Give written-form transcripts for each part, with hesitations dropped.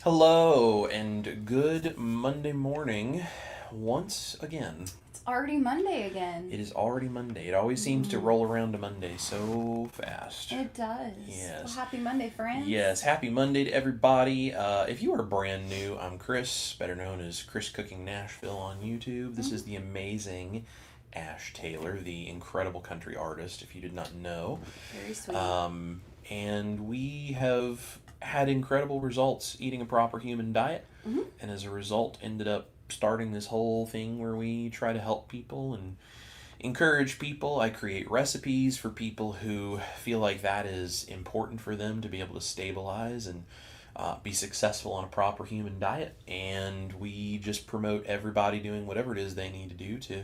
Hello and good Monday morning once again. It's already Monday again. It is already Monday. It always seems to roll around to Monday so fast. It does. Yes. Well, happy Monday, friends. Yes, happy Monday to everybody. If you are brand new, I'm Chris, better known as Chris Cooking Nashville on YouTube. This is the amazing Ash Taylor, the incredible country artist, if you did not know. Very sweet. And we have had incredible results eating a proper human diet, Mhm. and as a result ended up starting this whole thing where we try to help people and encourage people. I create recipes for people who feel like that is important for them to be able to stabilize and be successful on a proper human diet, and we just promote everybody doing whatever it is they need to do to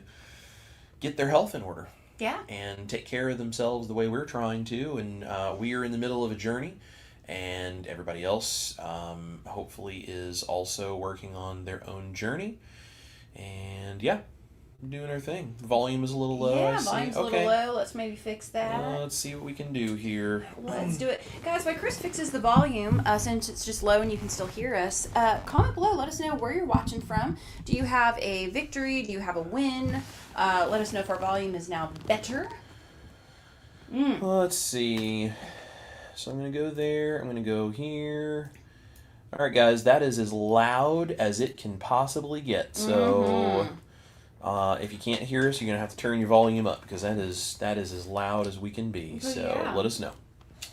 get their health in order Yeah. and take care of themselves the way we're trying to. And we are in the middle of a journey, and everybody else hopefully is also working on their own journey. And yeah, doing our thing. Volume is a little low. I Yeah, see. volume's a Okay. little low. Let's maybe fix that. Let's see what we can do here. Let's do it. Guys, while Chris fixes the volume, since it's just low and you can still hear us, comment below. Let us know where you're watching from. Do you have a victory? Do you have a win? Let us know if our volume is now better. Let's see. So I'm going to go there. I'm going to go here. All right, guys, that is as loud as it can possibly get. So if you can't hear us, you're going to have to turn your volume up, because that is as loud as we can be. So Yeah. let us know.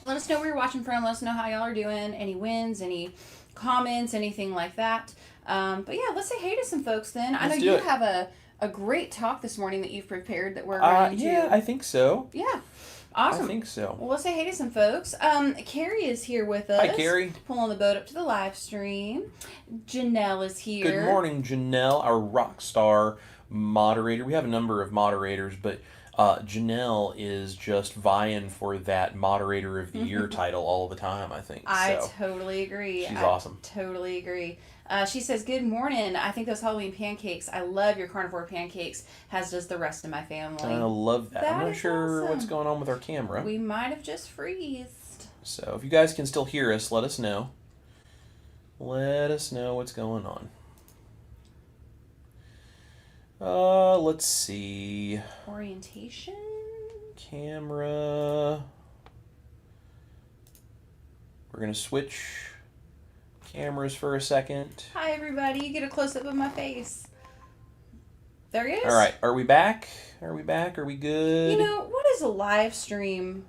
Let us know where you're watching from. Let us know how y'all are doing. Any wins, any comments, anything like that. But yeah, let's say hey to some folks then. I know Let's do you it. have a great talk this morning that you've prepared that we're going to... Yeah, I think so. Yeah. Awesome. I think so. Well, let's say hey to some folks. Carrie is here with us. Hi, Carrie. Pulling the boat up to the live stream. Janelle is here. Good morning, Janelle, our rock star moderator. We have a number of moderators, but Janelle is just vying for that moderator of the year title all the time, I think. I So totally agree. she's awesome. Totally agree. She says, good morning. I think those Halloween pancakes. I love your carnivore pancakes, as does the rest of my family. I love that. I'm That not is sure awesome. what's going on with our camera. We might have just freezed. So if you guys can still hear us, let us know. Let us know what's going on. Let's see. Orientation? Camera. We're going to switch cameras for a second. Hi, everybody. You get a close-up of my face. There he is. All right. Are we back? Are we back? Are we good? You know, what is a live stream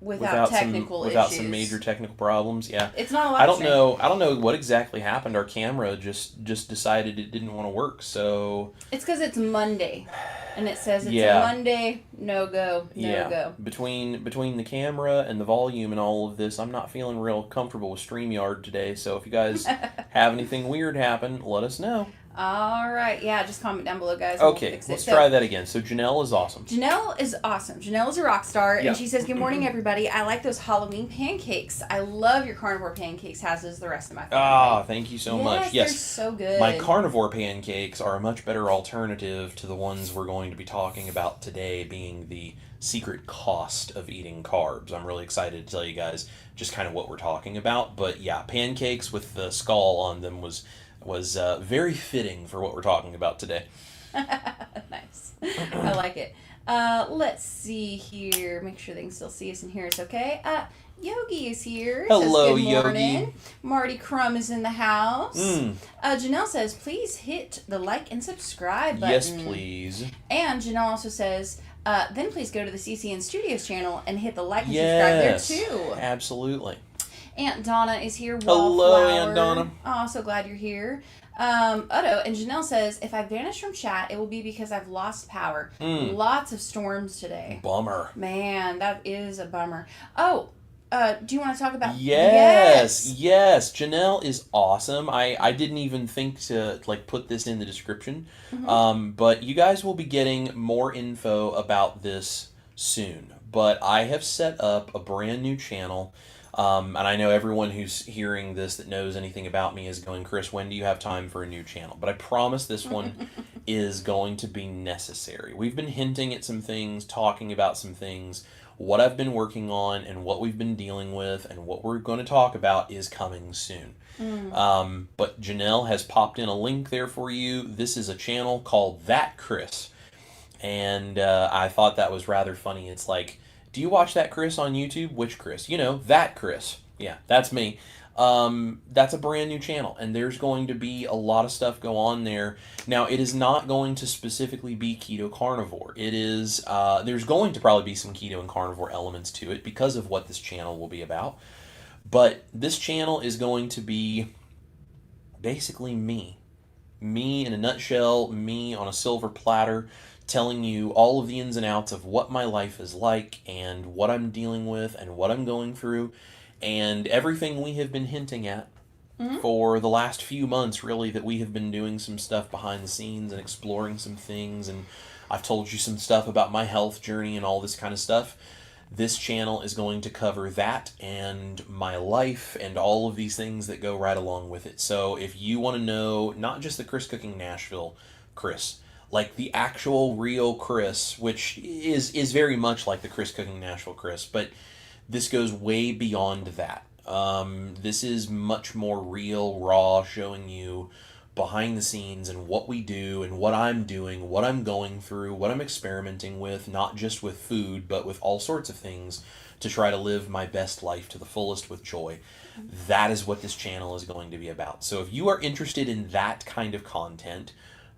without technical without issues? some major technical problems? Yeah. It's not a live I don't stream. know. I don't know what exactly happened. Our camera just decided it didn't want to work. So It's because it's Monday. And it says it's Yeah. a Monday, no go, no go. Between the camera and the volume and all of this, I'm not feeling real comfortable with StreamYard today. So if you guys have anything weird happen, let us know. All right. Yeah, just comment down below, guys. and we'll Okay, fix it. let's So, try that again. So Janelle is awesome. Janelle is awesome. Janelle is a rock star, Yeah. and she says, good morning, everybody. I like those Halloween pancakes. I love your carnivore pancakes, as does the rest of my family. Ah, thank you so much. They're Yes. so good. My carnivore pancakes are a much better alternative to the ones we're going to be talking about today, being the secret cost of eating carbs. I'm really excited to tell you guys just kind of what we're talking about. But yeah, pancakes with the skull on them was very fitting for what we're talking about today. Nice. I like it. Let's see here. Make sure they can still see us and hear us okay. Yogi is here. Hello, says, good morning. Yogi. Marty Crumb is in the house. Mm. Janelle says, please hit the like and subscribe button. Yes, please. And Janelle also says, then please go to the CCN Studios channel and hit the like and Yes, subscribe there too. absolutely. Aunt Donna is here. Hello, Wallflower. Aunt Donna. Oh, so glad you're here. Otto and Janelle says, if I vanish from chat, it will be because I've lost power. Lots of storms today. Bummer. Man, that is a bummer. Oh, do you want to talk about... Yes. Janelle is awesome. I didn't even think to put this in the description. But you guys will be getting more info about this soon. But I have set up a brand new channel. And I know everyone who's hearing this that knows anything about me is going, Chris, when do you have time for a new channel? But I promise this one is going to be necessary. We've been hinting at some things, talking about some things what I've been working on and what we've been dealing with and what we're going to talk about is coming soon. But Janelle has popped in a link there for you. This is a channel called That Chris. And I thought that was rather funny. It's like, do you watch That Chris on YouTube? Which Chris? You know, That Chris. Yeah, that's me. That's a brand new channel, and there's going to be a lot of stuff go on there. Now, it is not going to specifically be keto carnivore. It is, there's going to probably be some keto and carnivore elements to it because of what this channel will be about. But this channel is going to be basically me. Me in a nutshell, me on a silver platter, telling you all of the ins and outs of what my life is like and what I'm dealing with and what I'm going through and everything we have been hinting at for the last few months, really, that we have been doing some stuff behind the scenes and exploring some things. And I've told you some stuff about my health journey and all this kind of stuff. This channel is going to cover that and my life and all of these things that go right along with it. So if you want to know, not just the Chris Cooking Nashville Chris, like the actual real Chris, which is very much like the Chris Cooking Nashville Chris, but this goes way beyond that. This is much more real, raw, showing you behind the scenes and what we do and what I'm doing, what I'm going through, what I'm experimenting with, not just with food, but with all sorts of things to try to live my best life to the fullest with joy. That is what this channel is going to be about. So if you are interested in that kind of content,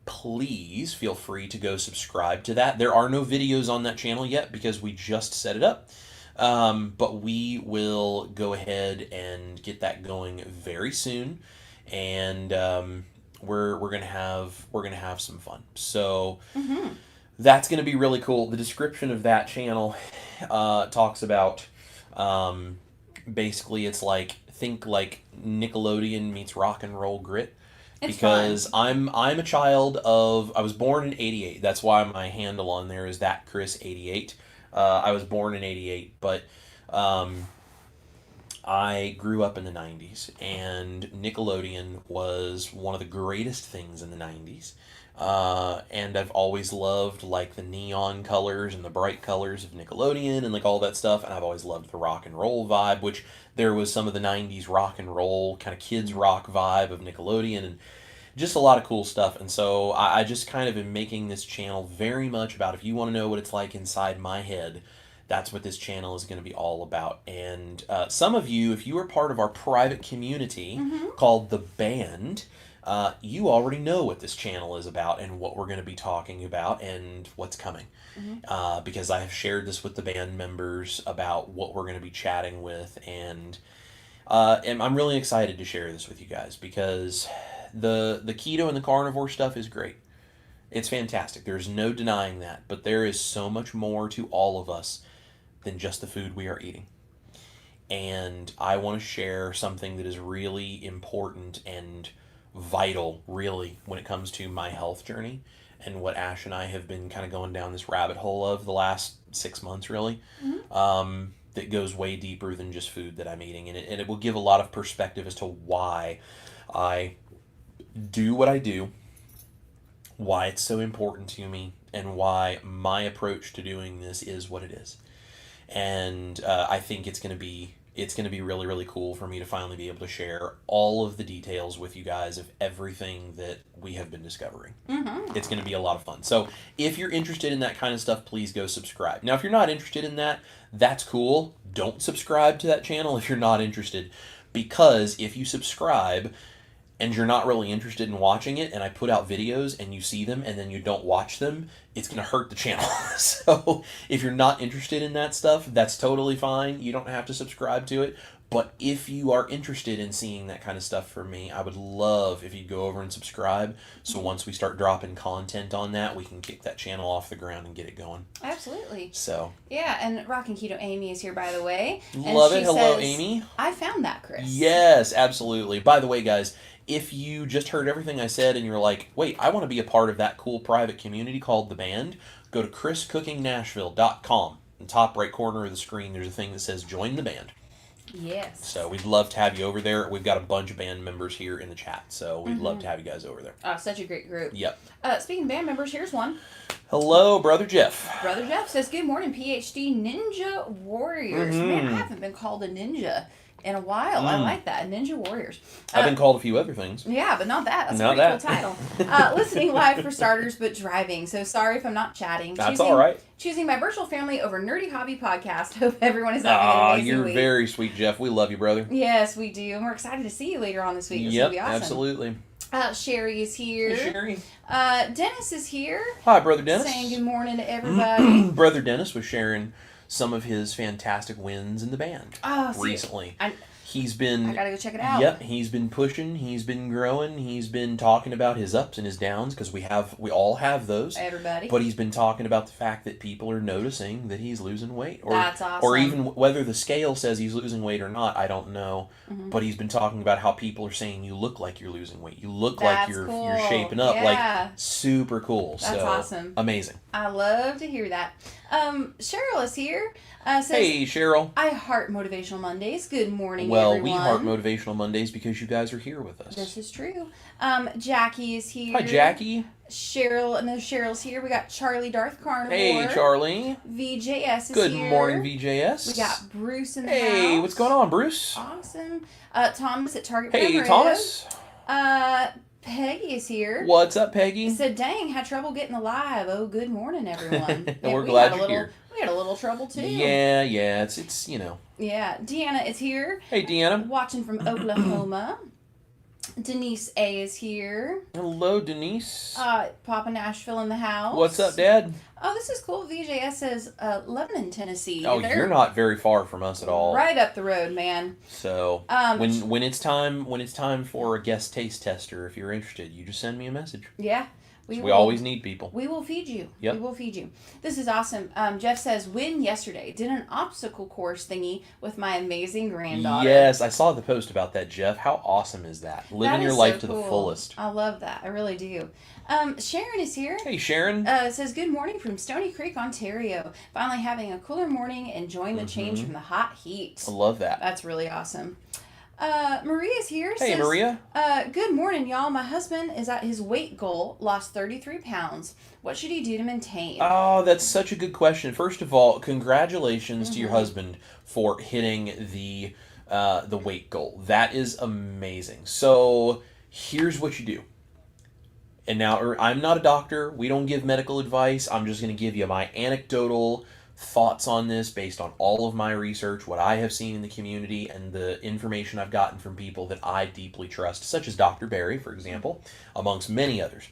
please feel free to go subscribe to that. There are no videos on that channel yet because we just set it up. But we will go ahead and get that going very soon. And, we're gonna have some fun. So that's gonna be really cool. The description of that channel talks about basically it's like, think like Nickelodeon meets rock and roll grit. It's because fun. I'm a child of, I was born in '88. That's why my handle on there is that Chris 88. I was born in '88, but I grew up in the 90s, and Nickelodeon was one of the greatest things in the 90s. And I've always loved like the neon colors and the bright colors of Nickelodeon and like all that stuff. And I've always loved the rock and roll vibe, which there was some of the 90s rock and roll kind of kids rock vibe of Nickelodeon and just a lot of cool stuff. And so I just kind of am making this channel very much about, if you want to know what it's like inside my head, that's what this channel is going to be all about. And some of you, if you are part of our private community called The Band, you already know what this channel is about and what we're going to be talking about and what's coming. Because I have shared this with the band members about what we're going to be chatting with. And I'm really excited to share this with you guys because the keto and the carnivore stuff is great. It's fantastic. There's no denying that. But there is so much more to all of us than just the food we are eating. And I want to share something that is really important and vital, really, when it comes to my health journey and what Ash and I have been kind of going down this rabbit hole of the last 6 months, really, that goes way deeper than just food that I'm eating. And it will give a lot of perspective as to why I do what I do, why it's so important to me, and why my approach to doing this is what it is. And I think it's going to be really, really cool for me to finally be able to share all of the details with you guys of everything that we have been discovering. It's going to be a lot of fun. So if you're interested in that kind of stuff, please go subscribe. Now, if you're not interested in that, that's cool. Don't subscribe to that channel if you're not interested, because if you subscribe and you're not really interested in watching it, and I put out videos and you see them and then you don't watch them, it's going to hurt the channel. So if you're not interested in that stuff, that's totally fine. You don't have to subscribe to it. But if you are interested in seeing that kind of stuff from me, I would love if you'd go over and subscribe. So once we start dropping content on that, we can kick that channel off the ground and get it going. Absolutely. So. Yeah, and Rockin' Keto Amy is here, by the way. Love and it. Hello, says, Amy. I found that, Chris. Yes, absolutely. By the way, guys, if you just heard everything I said and you're like, wait, I want to be a part of that cool private community called The Band, go to chriscookingnashville.com. In the top right corner of the screen, there's a thing that says Join the Band. Yes. So we'd love to have you over there. We've got a bunch of band members here in the chat, so we'd love to have you guys over there. Oh, such a great group. Yep. Speaking of band members, here's one. Hello, Brother Jeff. Brother Jeff says, good morning, PhD Ninja Warriors. Man, I haven't been called a ninja in a while. I like that. Ninja Warriors. I've been called a few other things. Yeah, but not that. That's Not a pretty cool title. Listening live for starters, but driving. So sorry if I'm not chatting. That's all right. Choosing my virtual family over Nerdy Hobby Podcast. Hope everyone is having an amazing you're week. very sweet, Jeff. We love you, brother. Yes, we do. And we're excited to see you later on this week. It's Yep, going to be awesome. absolutely. Sherry is here. Hey, Sherry. Dennis is here. Hi, Brother Dennis. Saying good morning to everybody. Brother Dennis was sharing some of his fantastic wins in the band recently. He's been... I gotta go check it out. Yep, he's been pushing, he's been growing, he's been talking about his ups and his downs, because we all have those. Everybody. But he's been talking about the fact that people are noticing that he's losing weight. That's awesome. Or even whether the scale says he's losing weight or not, I don't know. But he's been talking about how people are saying you look like you're losing weight. You look like you're shaping up. Yeah. Like, super cool. That's awesome. Amazing. I love to hear that. Cheryl is here. Says, hey, Cheryl. I heart Motivational Mondays. Good morning, well, everyone. we heart Motivational Mondays because you guys are here with us. This is true. Jackie is here. Hi, Jackie. Cheryl's here. We got Charlie Darth Carnivore. Hey, Charlie. VJS is Good here. Good morning, VJS. We got Bruce in the house. Hey, what's going on, Bruce? Awesome. Thomas at Target Hey, Primrose. Thomas. Peggy is here. What's up, Peggy? He said, dang, had trouble getting alive. Oh, good morning, everyone. We're glad you're here. We had a little trouble, too. Yeah, it's you know. Yeah, Deanna is here. Hey, Deanna. Watching from Oklahoma. Denise A is here. Hello, Denise. Papa Nashville in the house. What's up, Dad? Oh, this is cool. VJS says Lebanon, Tennessee. Oh, you're not very far from us at all. Right up the road, man. So when it's time for a guest taste tester, if you're interested, you just send me a message. Yeah. We always need people. We will feed you. Yep. We will feed you. This is awesome. Jeff says, win yesterday. Did an obstacle course thingy with my amazing granddaughter. Yes, I saw the post about that, Jeff. How awesome is that? Living your life to the fullest. I love that. I really do. Sharon is here. Hey, Sharon. Says, good morning from Stony Creek, Ontario. Finally having a cooler morning, enjoying the change from the hot heat. I love that. That's really awesome. Maria's here. Hey, says, Maria. Good morning, y'all. My husband is at his weight goal, lost 33 pounds. What should he do to maintain? Oh, that's such a good question. First of all, congratulations to your husband for hitting the weight goal. That is amazing. So here's what you do. And now, I'm not a doctor. We don't give medical advice. I'm just going to give you my anecdotal thoughts on this based on all of my research, what I have seen in the community, and the information I've gotten from people that I deeply trust, such as Dr. Barry, for example, amongst many others.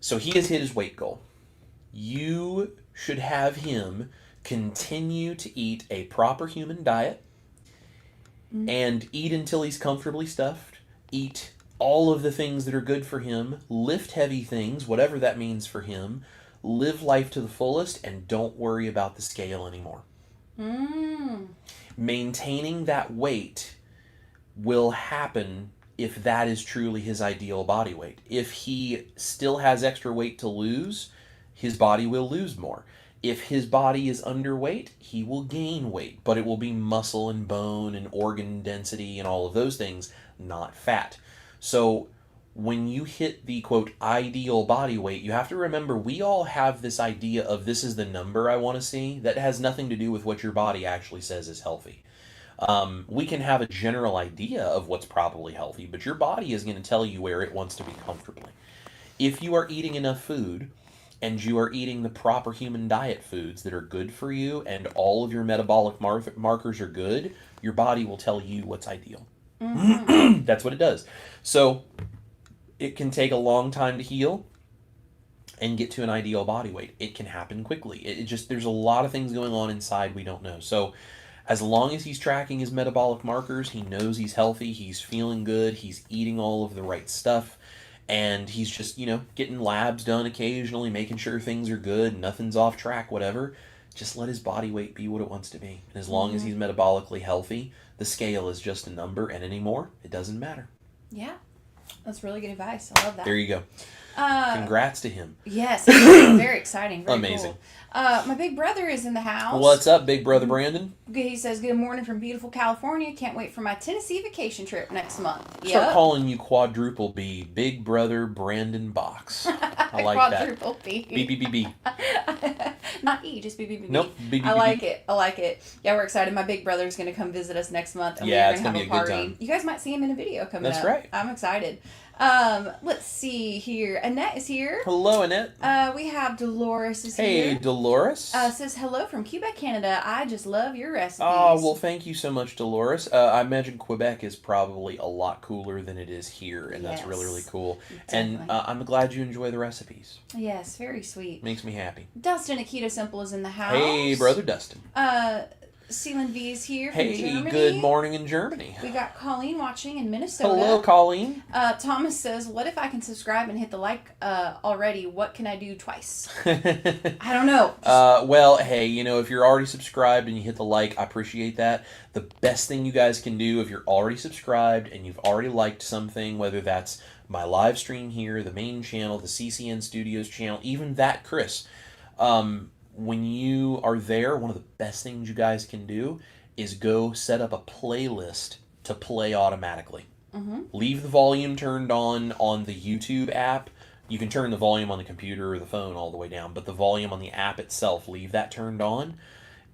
So he has hit his weight goal. You should have him continue to eat a proper human diet and eat until he's comfortably stuffed. Eat all of the things that are good for him. Lift heavy things, whatever that means for him. Live life to the fullest and don't worry about the scale anymore. Maintaining that weight will happen if that is truly his ideal body weight. If he still has extra weight to lose, his body will lose more. If his body is underweight, he will gain weight, but it will be muscle and bone and organ density and all of those things, not fat. So when you hit the, quote, ideal body weight, you have to remember we all have this idea of this is the number I want to see. That has nothing to do with what your body actually says is healthy. We can have a general idea of what's probably healthy, but your body is going to tell you where it wants to be comfortably. If you are eating enough food and you are eating the proper human diet foods that are good for you and all of your metabolic markers are good, your body will tell you what's ideal. That's what it does. So it can take a long time to heal and get to an ideal body weight. It can happen quickly. There's a lot of things going on inside we don't know. So as long as he's tracking his metabolic markers, he knows he's healthy, he's feeling good, he's eating all of the right stuff, and he's just, getting labs done occasionally, making sure things are good, nothing's off track, whatever. Just let his body weight be what it wants to be. And as long as he's metabolically healthy, the scale is just a number, and anymore, it doesn't matter. Yeah. That's really good advice. I love that. There you go. Congrats to him. Yes, very exciting. Very Amazing. Cool. My big brother is in the house. What's up, big brother Brandon? He says, good morning from beautiful California. Can't wait for my Tennessee vacation trip next month. Start calling you quadruple B, big brother Brandon Box. I like quadruple that. B. B, B, B, B. Not E, just B, B, B, B. Nope, B, B, B, I like it. I like it. Yeah, we're excited. My big brother's going to come visit us next month. And we're it's going to be have a a party. good time. You guys might see him in a video coming up. That's right. I'm excited. Let's see here. Annette is here. Hello, Annette. We have Dolores is here. Hey, Dolores. Says, hello from Quebec, Canada. I just love your recipes. Oh, well, thank you so much, Dolores. I imagine Quebec is probably a lot cooler than it is here, and that's really, really cool. Definitely. And I'm glad you enjoy the recipes. Yes, very sweet. Makes me happy. Dustin at Keto Simple is in the house. Hey, brother Dustin. Celine V is here from Germany. Hey, good morning in Germany. We got Colleen watching in Minnesota. Hello, Colleen. Thomas says, what if I can subscribe and hit the like already? What can I do twice? I don't know. Well, hey, if you're already subscribed and you hit the like, I appreciate that. The best thing you guys can do if you're already subscribed and you've already liked something, whether that's my live stream here, the main channel, the CCN Studios channel, even that Chris, when you are there, one of the best things you guys can do is go set up a playlist to play automatically. Mm-hmm. Leave the volume turned on the YouTube app. You can turn the volume on the computer or the phone all the way down, but the volume on the app itself, leave that turned on,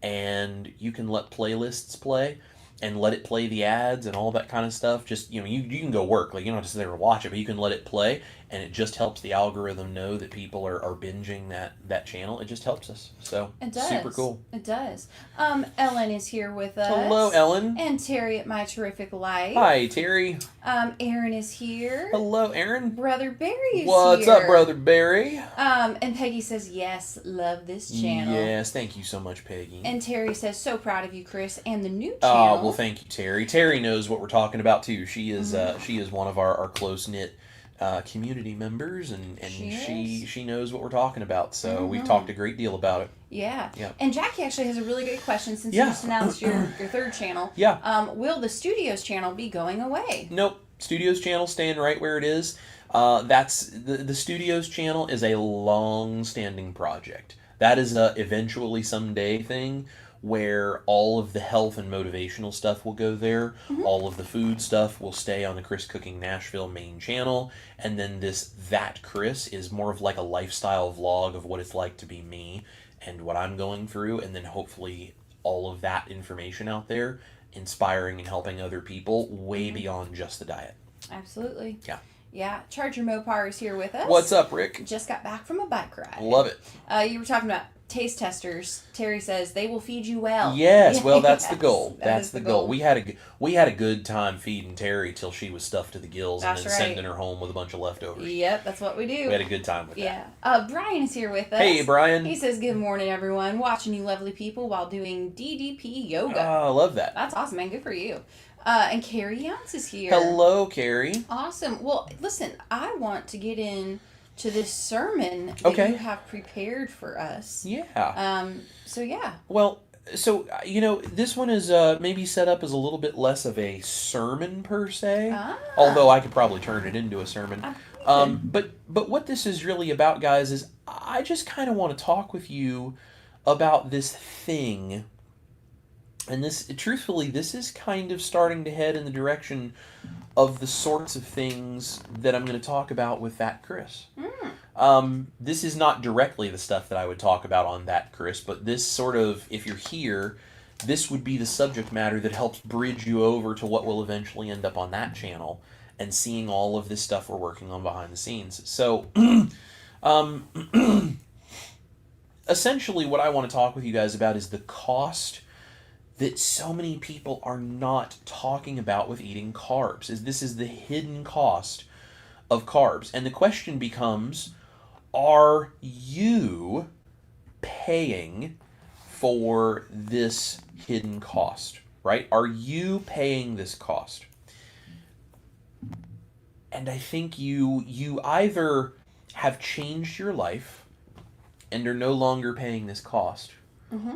and you can let playlists play and let it play the ads and all that kind of stuff. Just, you can go work. Like, you don't have to sit there and watch it, but you can let it play, and it just helps the algorithm know that people are binging that channel. It just helps us. So, it does. Super cool. It does. Ellen is here with us. Hello, Ellen. And Terry at My Terrific Life. Hi, Terry. Aaron is here. Hello, Aaron. Brother Barry is here. What's up, Brother Barry? And Peggy says, yes, love this channel. Yes, thank you so much, Peggy. And Terry says, so proud of you, Chris, and the new channel. Oh, well, thank you, Terry. Terry knows what we're talking about, too. She is one of our close-knit community members, and she knows what we're talking about. So we've talked a great deal about it. Yeah. And Jackie actually has a really good question since you just announced your third channel. Yeah. Will the Studios channel be going away? Nope. Studios channel staying right where it is. That's the Studios channel is a long-standing project. That is a eventually someday thing where all of the health and motivational stuff will go there. Mm-hmm. All of the food stuff will stay on the Chris Cooking Nashville main channel. And then That Chris is more of like a lifestyle vlog of what it's like to be me and what I'm going through. And then hopefully all of that information out there, inspiring and helping other people way beyond just the diet. Absolutely. Yeah. Yeah. Charger Mopar is here with us. What's up, Rick? Just got back from a bike ride. Love it. You were talking about taste testers. Terry says they will feed you well. Yes, well, that's the goal. That's the goal. goal. We had a good time feeding Terry till she was stuffed to the gills, That's and then sending her home with a bunch of leftovers. Yep, that's what we do. We had a good time with that. Yeah. Brian is here with us. Hey, Brian. He says, good morning, everyone. Watching you lovely people while doing DDP yoga. Oh, I love that. That's awesome, man. Good for you. And Carrie Younts is here. Hello, Carrie. Awesome. Well, listen, I want to get in to this sermon that you have prepared for us. Yeah. So, yeah. Well, so, this one is maybe set up as a little bit less of a sermon per se, although I could probably turn it into a sermon. But what this is really about, guys, is I just kind of want to talk with you about this thing. And truthfully, this is kind of starting to head in the direction of the sorts of things that I'm going to talk about with That Chris. This is not directly the stuff that I would talk about on That Chris, but this sort of, if you're here, this would be the subject matter that helps bridge you over to what will eventually end up on that channel and seeing all of this stuff we're working on behind the scenes. So, essentially what I want to talk with you guys about is the cost that so many people are not talking about with eating carbs. This is the hidden cost of carbs. And the question becomes, are you paying for this hidden cost, right? Are you paying this cost? And I think you either have changed your life and are no longer paying this cost,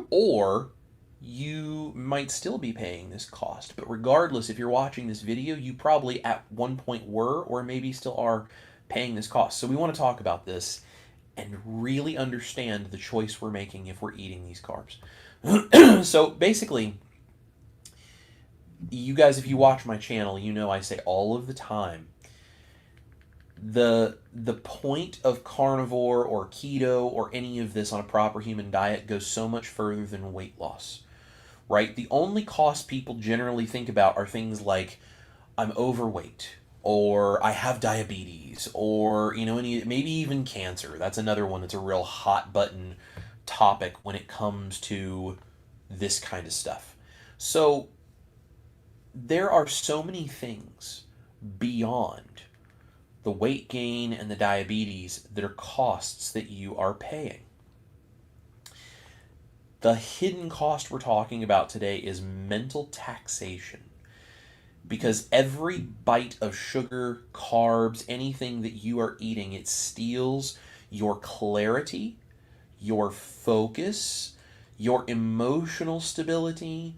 or you might still be paying this cost. But regardless, if you're watching this video, you probably at one point were or maybe still are paying this cost. So we want to talk about this and really understand the choice we're making if we're eating these carbs. So basically, you guys, if you watch my channel, you know I say all of the time, the point of carnivore or keto or any of this on a proper human diet goes so much further than weight loss, right? The only costs people generally think about are things like I'm overweight, or I have diabetes, or maybe even cancer. That's another one that's a real hot button topic when it comes to this kind of stuff. So there are so many things beyond the weight gain and the diabetes that are costs that you are paying. The hidden cost we're talking about today is mental taxation. Because every bite of sugar, carbs, anything that you are eating, it steals your clarity, your focus, your emotional stability,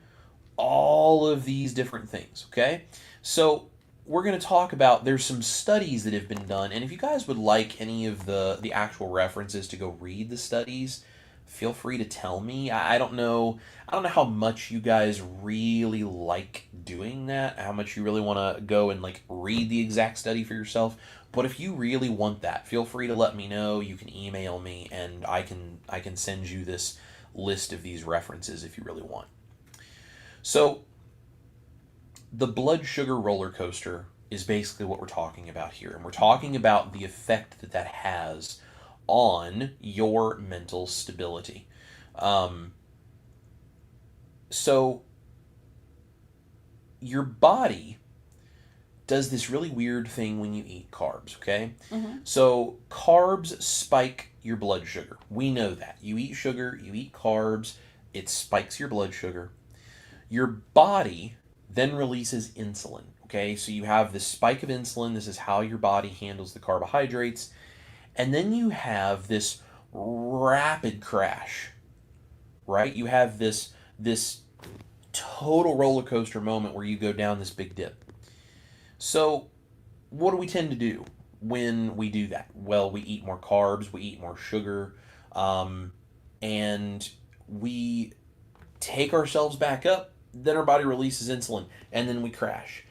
all of these different things, okay? So we're going to talk about, there's some studies that have been done, and if you guys would like any of the actual references to go read the studies, feel free to tell me. I don't know how much you guys really like doing that, how much you really want to go and like read the exact study for yourself. But if you really want that, feel free to let me know. You can email me and I can send you this list of these references if you really want. So the blood sugar roller coaster is basically what we're talking about here. And we're talking about the effect that that has on your mental stability. So your body does this really weird thing when you eat carbs, okay? Mm-hmm. So carbs spike your blood sugar. We know that. You eat sugar, you eat carbs, it spikes your blood sugar. Your body then releases insulin, okay? So you have this spike of insulin. This is how your body handles the carbohydrates. And then you have this rapid crash, right? You have this total roller coaster moment where you go down this big dip. So what do we tend to do when we do that? Well, we eat more carbs, we eat more sugar, and we take ourselves back up. Then our body releases insulin, and then we crash.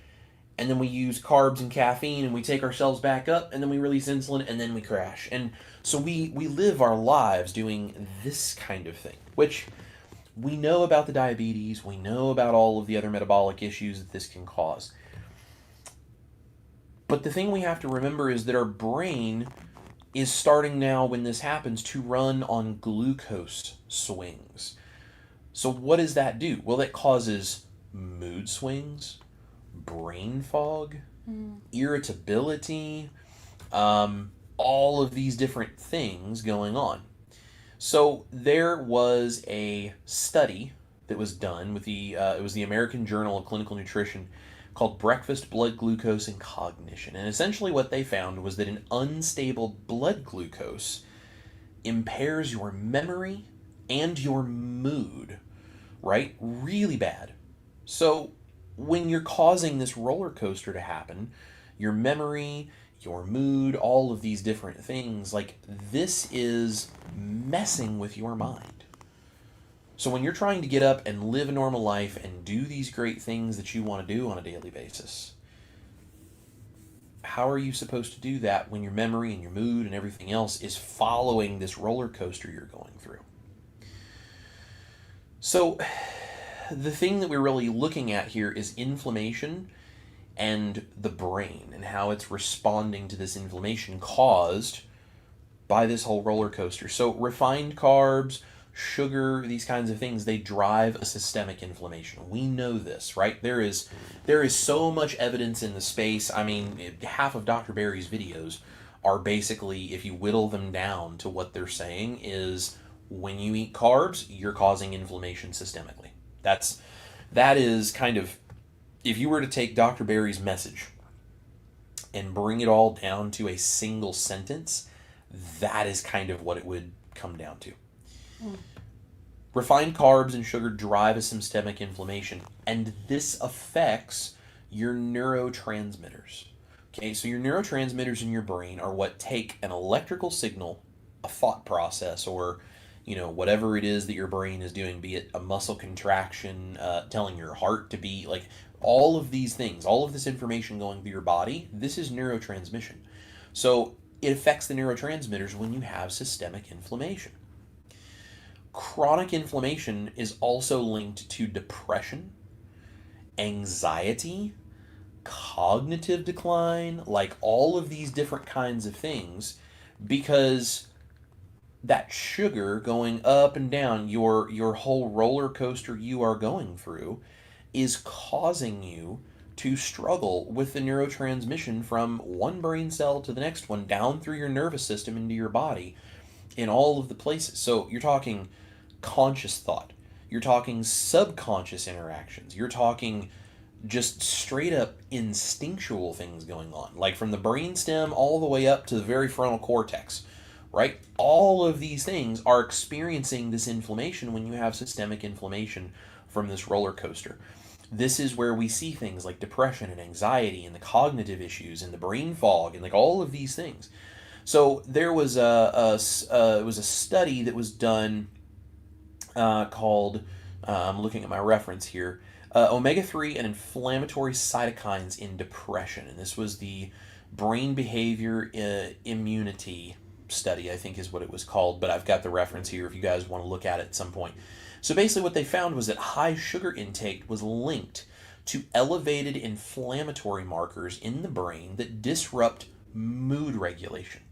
And then we use carbs and caffeine, and we take ourselves back up, and then we release insulin, and then we crash. And so we live our lives doing this kind of thing, which we know about the diabetes, we know about all of the other metabolic issues that this can cause. But the thing we have to remember is that our brain is starting now, when this happens, to run on glucose swings. So what does that do? Well, it causes mood swings, brain fog, irritability, all of these different things going on. So there was a study that was done with it was the American Journal of Clinical Nutrition, called Breakfast, Blood Glucose, and Cognition. And essentially what they found was that an unstable blood glucose impairs your memory and your mood, right? Really bad. So when you're causing this roller coaster to happen, your memory, your mood, all of these different things, like this is messing with your mind. So when you're trying to get up and live a normal life and do these great things that you want to do on a daily basis, how are you supposed to do that when your memory and your mood and everything else is following this roller coaster you're going through? So the thing that we're really looking at here is inflammation and the brain and how it's responding to this inflammation caused by this whole roller coaster. So refined carbs, sugar, these kinds of things, they drive a systemic inflammation. We know this, right? There is so much evidence in the space. I mean, half of Dr. Berry's videos are basically, if you whittle them down to what they're saying, is when you eat carbs, you're causing inflammation systemically. That is kind of, if you were to take Dr. Berry's message and bring it all down to a single sentence, that is kind of what it would come down to. Refined carbs and sugar drive a systemic inflammation, and this affects your neurotransmitters. Okay, so your neurotransmitters in your brain are what take an electrical signal, a thought process, or whatever it is that your brain is doing, be it a muscle contraction, telling your heart to beat, like all of these things, all of this information going through your body, this is neurotransmission. So it affects the neurotransmitters when you have systemic inflammation. Chronic inflammation is also linked to depression, anxiety, cognitive decline, like all of these different kinds of things, because that sugar going up and down, your whole roller coaster you are going through, is causing you to struggle with the neurotransmission from one brain cell to the next one down through your nervous system into your body in all of the places. So you're talking conscious thought, you're talking subconscious interactions, you're talking just straight up instinctual things going on, like from the brainstem all the way up to the very frontal cortex, right? All of these things are experiencing this inflammation when you have systemic inflammation from this roller coaster. This is where we see things like depression and anxiety and the cognitive issues and the brain fog and like all of these things. So there was it was a study that was done called, I'm looking at my reference here, omega-3 and inflammatory cytokines in depression. And this was the brain behavior immunity study, I think is what it was called, but I've got the reference here if you guys want to look at it at some point. So basically what they found was that high sugar intake was linked to elevated inflammatory markers in the brain that disrupt mood regulation.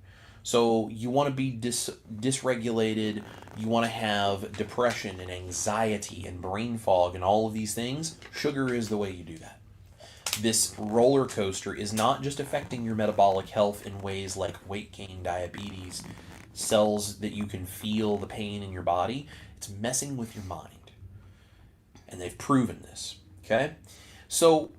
So you want to be dysregulated, you want to have depression and anxiety and brain fog and all of these things. Sugar is the way you do that. This roller coaster is not just affecting your metabolic health in ways like weight gain, diabetes, cells that you can feel the pain in your body. It's messing with your mind. And they've proven this, okay? So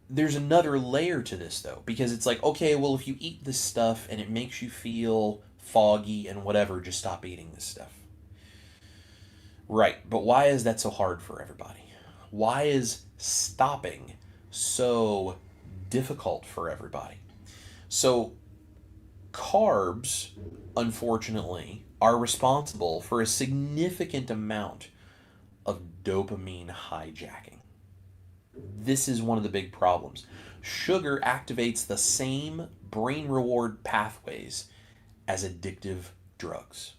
there's another layer to this though, because it's like, okay, well, if you eat this stuff and it makes you feel foggy and whatever, just stop eating this stuff. Right, but why is that so hard for everybody? Why is stopping so difficult for everybody? So carbs, unfortunately, are responsible for a significant amount of dopamine hijacking. This is one of the big problems. Sugar activates the same brain reward pathways as addictive drugs.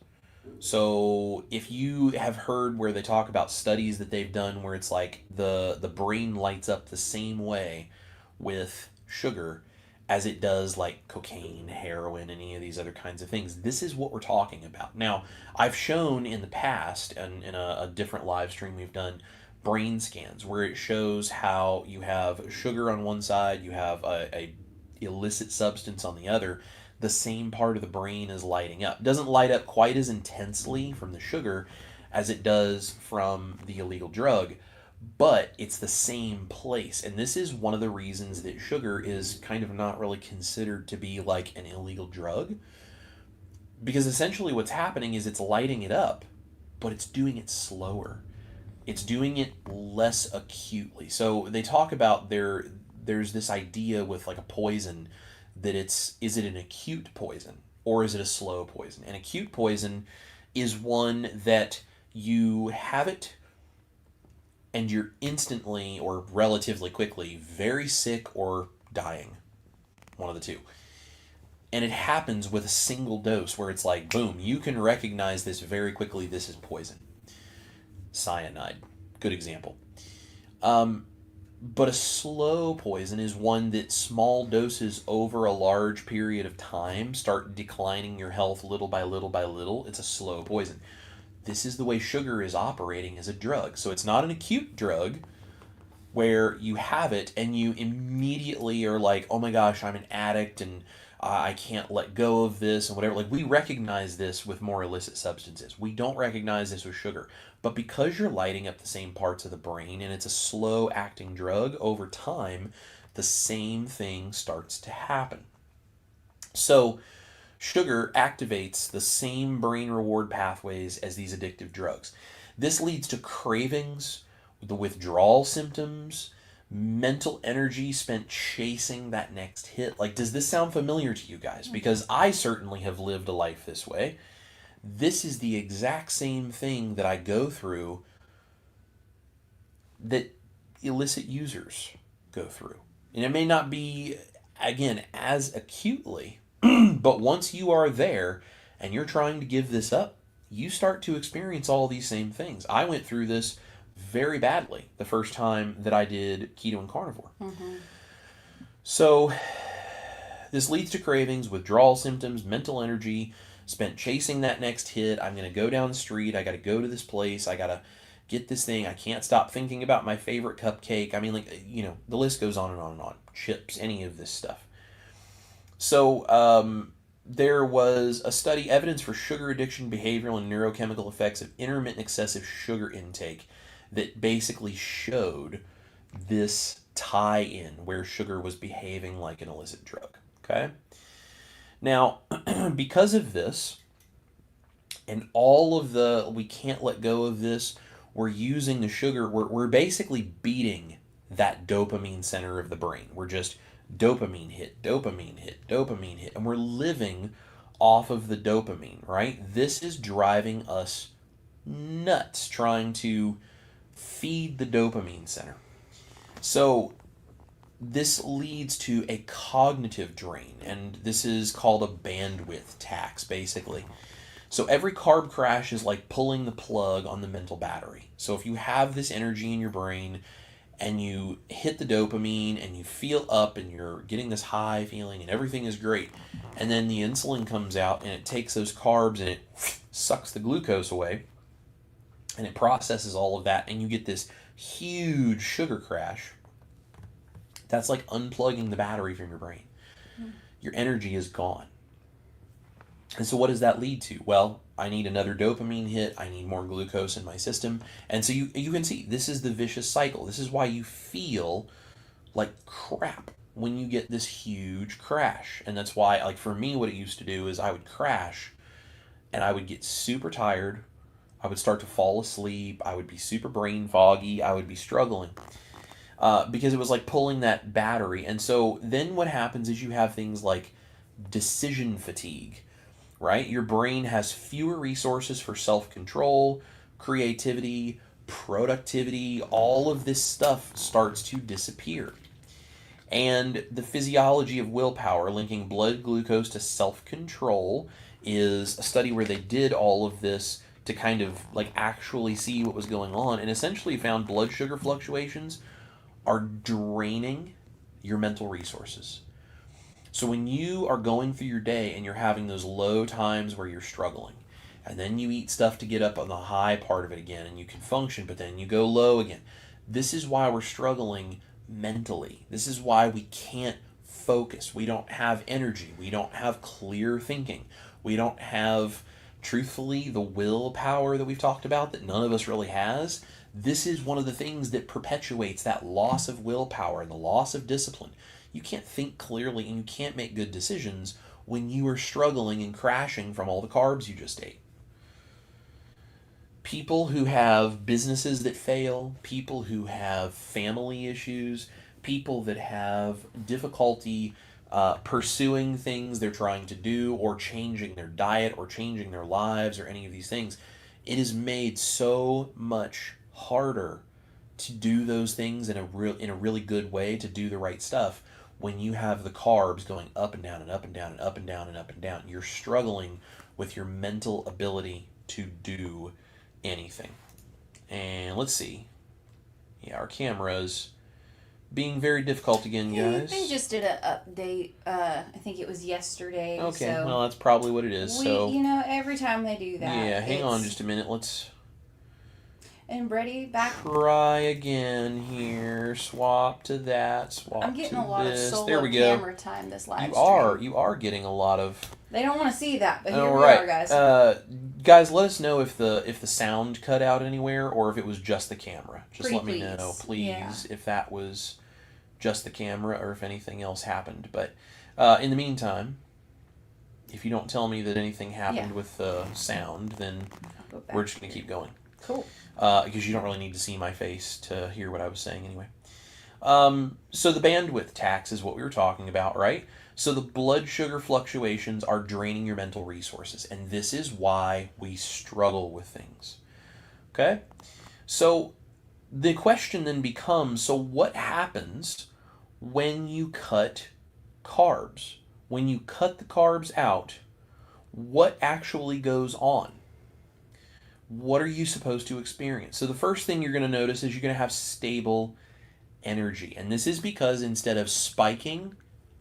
So if you have heard where they talk about studies that they've done where it's like the brain lights up the same way with sugar as it does like cocaine, heroin, and any of these other kinds of things. This is what we're talking about. Now, I've shown in the past, and in a different live stream we've done, brain scans where it shows how you have sugar on one side, you have a illicit substance on the other. The same part of the brain is lighting up. It doesn't light up quite as intensely from the sugar as it does from the illegal drug, but it's the same place. And this is one of the reasons that sugar is kind of not really considered to be like an illegal drug, because essentially what's happening is it's lighting it up, but it's doing it slower. It's doing it less acutely. So they talk about there's this idea with like a poison that is it an acute poison or is it a slow poison? An acute poison is one that you have it and you're instantly or relatively quickly very sick or dying. One of the two. And it happens with a single dose where it's like, boom, you can recognize this very quickly. This is poison. Cyanide. Good example. But a slow poison is one that small doses over a large period of time start declining your health little by little by little. It's a slow poison. This is the way sugar is operating as a drug. So it's not an acute drug where you have it and you immediately are like, oh my gosh, I'm an addict and I can't let go of this and whatever. Like, we recognize this with more illicit substances. We don't recognize this with sugar. But because you're lighting up the same parts of the brain and it's a slow acting drug, over time, the same thing starts to happen. So sugar activates the same brain reward pathways as these addictive drugs. This leads to cravings, the withdrawal symptoms, mental energy spent chasing that next hit. Like, does this sound familiar to you guys? Because I certainly have lived a life this way. This is the exact same thing that I go through that illicit users go through. And it may not be, again, as acutely, but once you are there and you're trying to give this up, you start to experience all these same things. I went through this very badly the first time that I did Keto and Carnivore. So this leads to cravings, withdrawal symptoms, mental energy spent chasing that next hit. I'm going to go down the street. I got to go to this place. I got to get this thing. I can't stop thinking about my favorite cupcake. I mean, like, you know, the list goes on and on and on. Chips, any of this stuff. So there was a study, evidence for sugar addiction, behavioral and neurochemical effects of intermittent excessive sugar intake, that basically showed this tie-in where sugar was behaving like an illicit drug. Okay? Now, because of this, and all of the, we can't let go of this, we're using the sugar, we're basically beating that dopamine center of the brain. We're just dopamine hit, dopamine hit, dopamine hit, and we're living off of the dopamine, right? This is driving us nuts, trying to feed the dopamine center. So this leads to a cognitive drain, and this is called a bandwidth tax, basically. So every carb crash is like pulling the plug on the mental battery. So if you have this energy in your brain and you hit the dopamine and you feel up and you're getting this high feeling and everything is great, and then the insulin comes out and it takes those carbs and it sucks the glucose away and it processes all of that, and you get this huge sugar crash, that's like unplugging the battery from your brain. Your energy is gone. And so what does that lead to? Well, I need another dopamine hit. I need more glucose in my system. And so you can see, this is the vicious cycle. This is why you feel like crap when you get this huge crash. And that's why, like for me, what it used to do is I would crash and I would get super tired. I would start to fall asleep. I would be super brain foggy. I would be struggling. Because it was like pulling that battery. And so then what happens is you have things like decision fatigue, right? Your brain has fewer resources for self-control, creativity, productivity. All of this stuff starts to disappear. And the physiology of willpower, linking blood glucose to self-control, is a study where they did all of this to kind of like actually see what was going on, and essentially found blood sugar fluctuations are draining your mental resources. So when you are going through your day and you're having those low times where you're struggling, and then you eat stuff to get up on the high part of it again and you can function, but then you go low again. This is why we're struggling mentally. This is why we can't focus. We don't have energy. We don't have clear thinking. We don't have, truthfully, the willpower that we've talked about that none of us really has. This is one of the things that perpetuates that loss of willpower and the loss of discipline. You can't think clearly and you can't make good decisions when you are struggling and crashing from all the carbs you just ate. People who have businesses that fail, people who have family issues, people that have difficulty pursuing things they're trying to do, or changing their diet, or changing their lives, or any of these things, it is made so much harder to do those things in a really good way, to do the right stuff, when you have the carbs going up and down and up and down and up and down and up and down. You're struggling with your mental ability to do anything. And let's see. Yeah, our camera's being very difficult again, guys. They just did an update. I think it was yesterday. Okay, so well, that's probably what it is. So every time they do that. Yeah, hang on just a minute. Let's And Brady back. try again here. Swap to that. Swap to this. I'm getting a lot of solo there we go. camera time this live You are getting a lot of. They don't want to see that, but here All we right. are, guys. Guys, let us know if the sound cut out anywhere or if it was just the camera. Just let me know, please, if that was just the camera or if anything else happened. But in the meantime, if you don't tell me that anything happened with the sound, then we're just going to keep going. Cool. Because you don't really need to see my face to hear what I was saying anyway. So the bandwidth tax is what we were talking about, right? So the blood sugar fluctuations are draining your mental resources, and this is why we struggle with things. Okay? So the question then becomes, so what happens when you cut carbs? When you cut the carbs out, what actually goes on? What are you supposed to experience? So the first thing you're going to notice is you're going to have stable energy. And this is because instead of spiking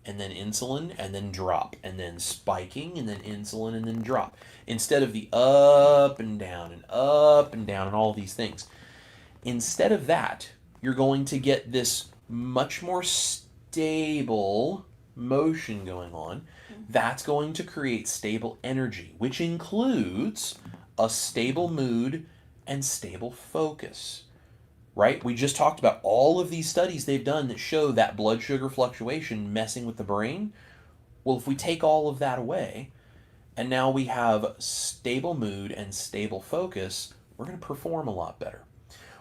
and then insulin and then drop and then spiking and then insulin and then drop, instead of the up and down and up and down and all these things, instead of that, you're going to get this much more stable motion going on. That's going to create stable energy, which includes a stable mood and stable focus. Right? We just talked about all of these studies they've done that show that blood sugar fluctuation messing with the brain. Well, if we take all of that away, and now we have stable mood and stable focus, we're going to perform a lot better.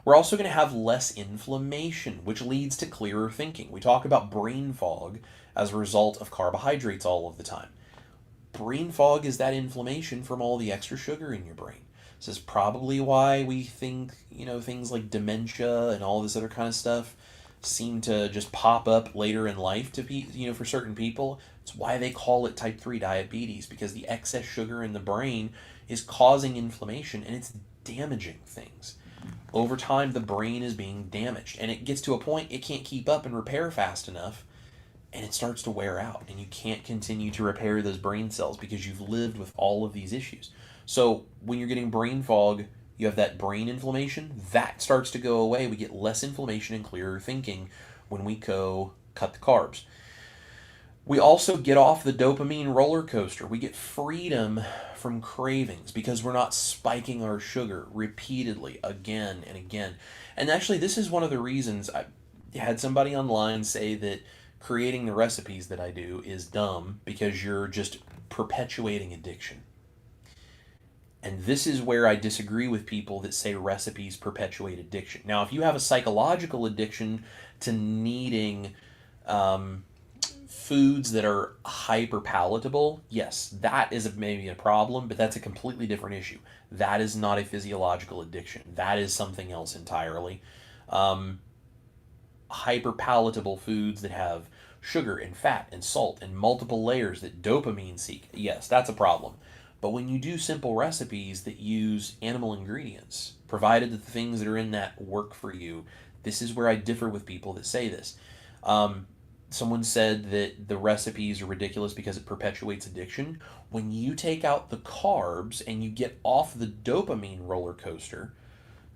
We're also going to have less inflammation, which leads to clearer thinking. We talk about brain fog as a result of carbohydrates all of the time. Brain fog is that inflammation from all the extra sugar in your brain. This is probably why we think, things like dementia and all this other kind of stuff seem to just pop up later in life for certain people. It's why they call it type 3 diabetes, because the excess sugar in the brain is causing inflammation and it's damaging things. Over time, the brain is being damaged, and it gets to a point it can't keep up and repair fast enough, and it starts to wear out, and you can't continue to repair those brain cells because you've lived with all of these issues. So when you're getting brain fog, you have that brain inflammation, that starts to go away. We get less inflammation and clearer thinking when we go cut the carbs. We also get off the dopamine roller coaster. We get freedom from cravings because we're not spiking our sugar repeatedly again and again. And actually, this is one of the reasons I had somebody online say that creating the recipes that I do is dumb because you're just perpetuating addiction. And this is where I disagree with people that say recipes perpetuate addiction. Now, if you have a psychological addiction to needing foods that are hyper palatable, yes, that is maybe a problem, but that's a completely different issue. That is not a physiological addiction. That is something else entirely. Hyper palatable foods that have sugar and fat and salt and multiple layers that dopamine seek, yes, that's a problem. But when you do simple recipes that use animal ingredients, provided that the things that are in that work for you, this is where I differ with people that say this. Someone said that the recipes are ridiculous because it perpetuates addiction. When you take out the carbs and you get off the dopamine roller coaster,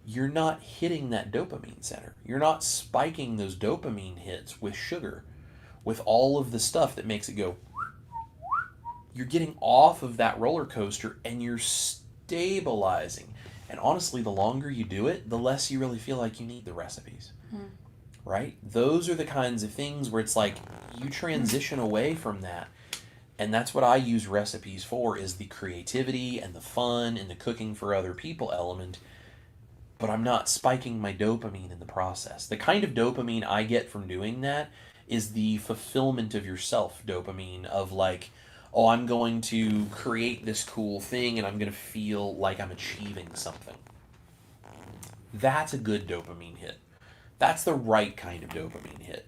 you're not hitting that dopamine center. You're not spiking those dopamine hits with sugar, with all of the stuff that makes it go. You're getting off of that roller coaster and you're stabilizing. And honestly, the longer you do it, the less you really feel like you need the recipes. Right? Those are the kinds of things where it's like you transition away from that. And that's what I use recipes for, is the creativity and the fun and the cooking for other people element. But I'm not spiking my dopamine in the process. The kind of dopamine I get from doing that is the fulfillment of yourself dopamine of like, oh, I'm going to create this cool thing and I'm going to feel like I'm achieving something. That's a good dopamine hit. That's the right kind of dopamine hit.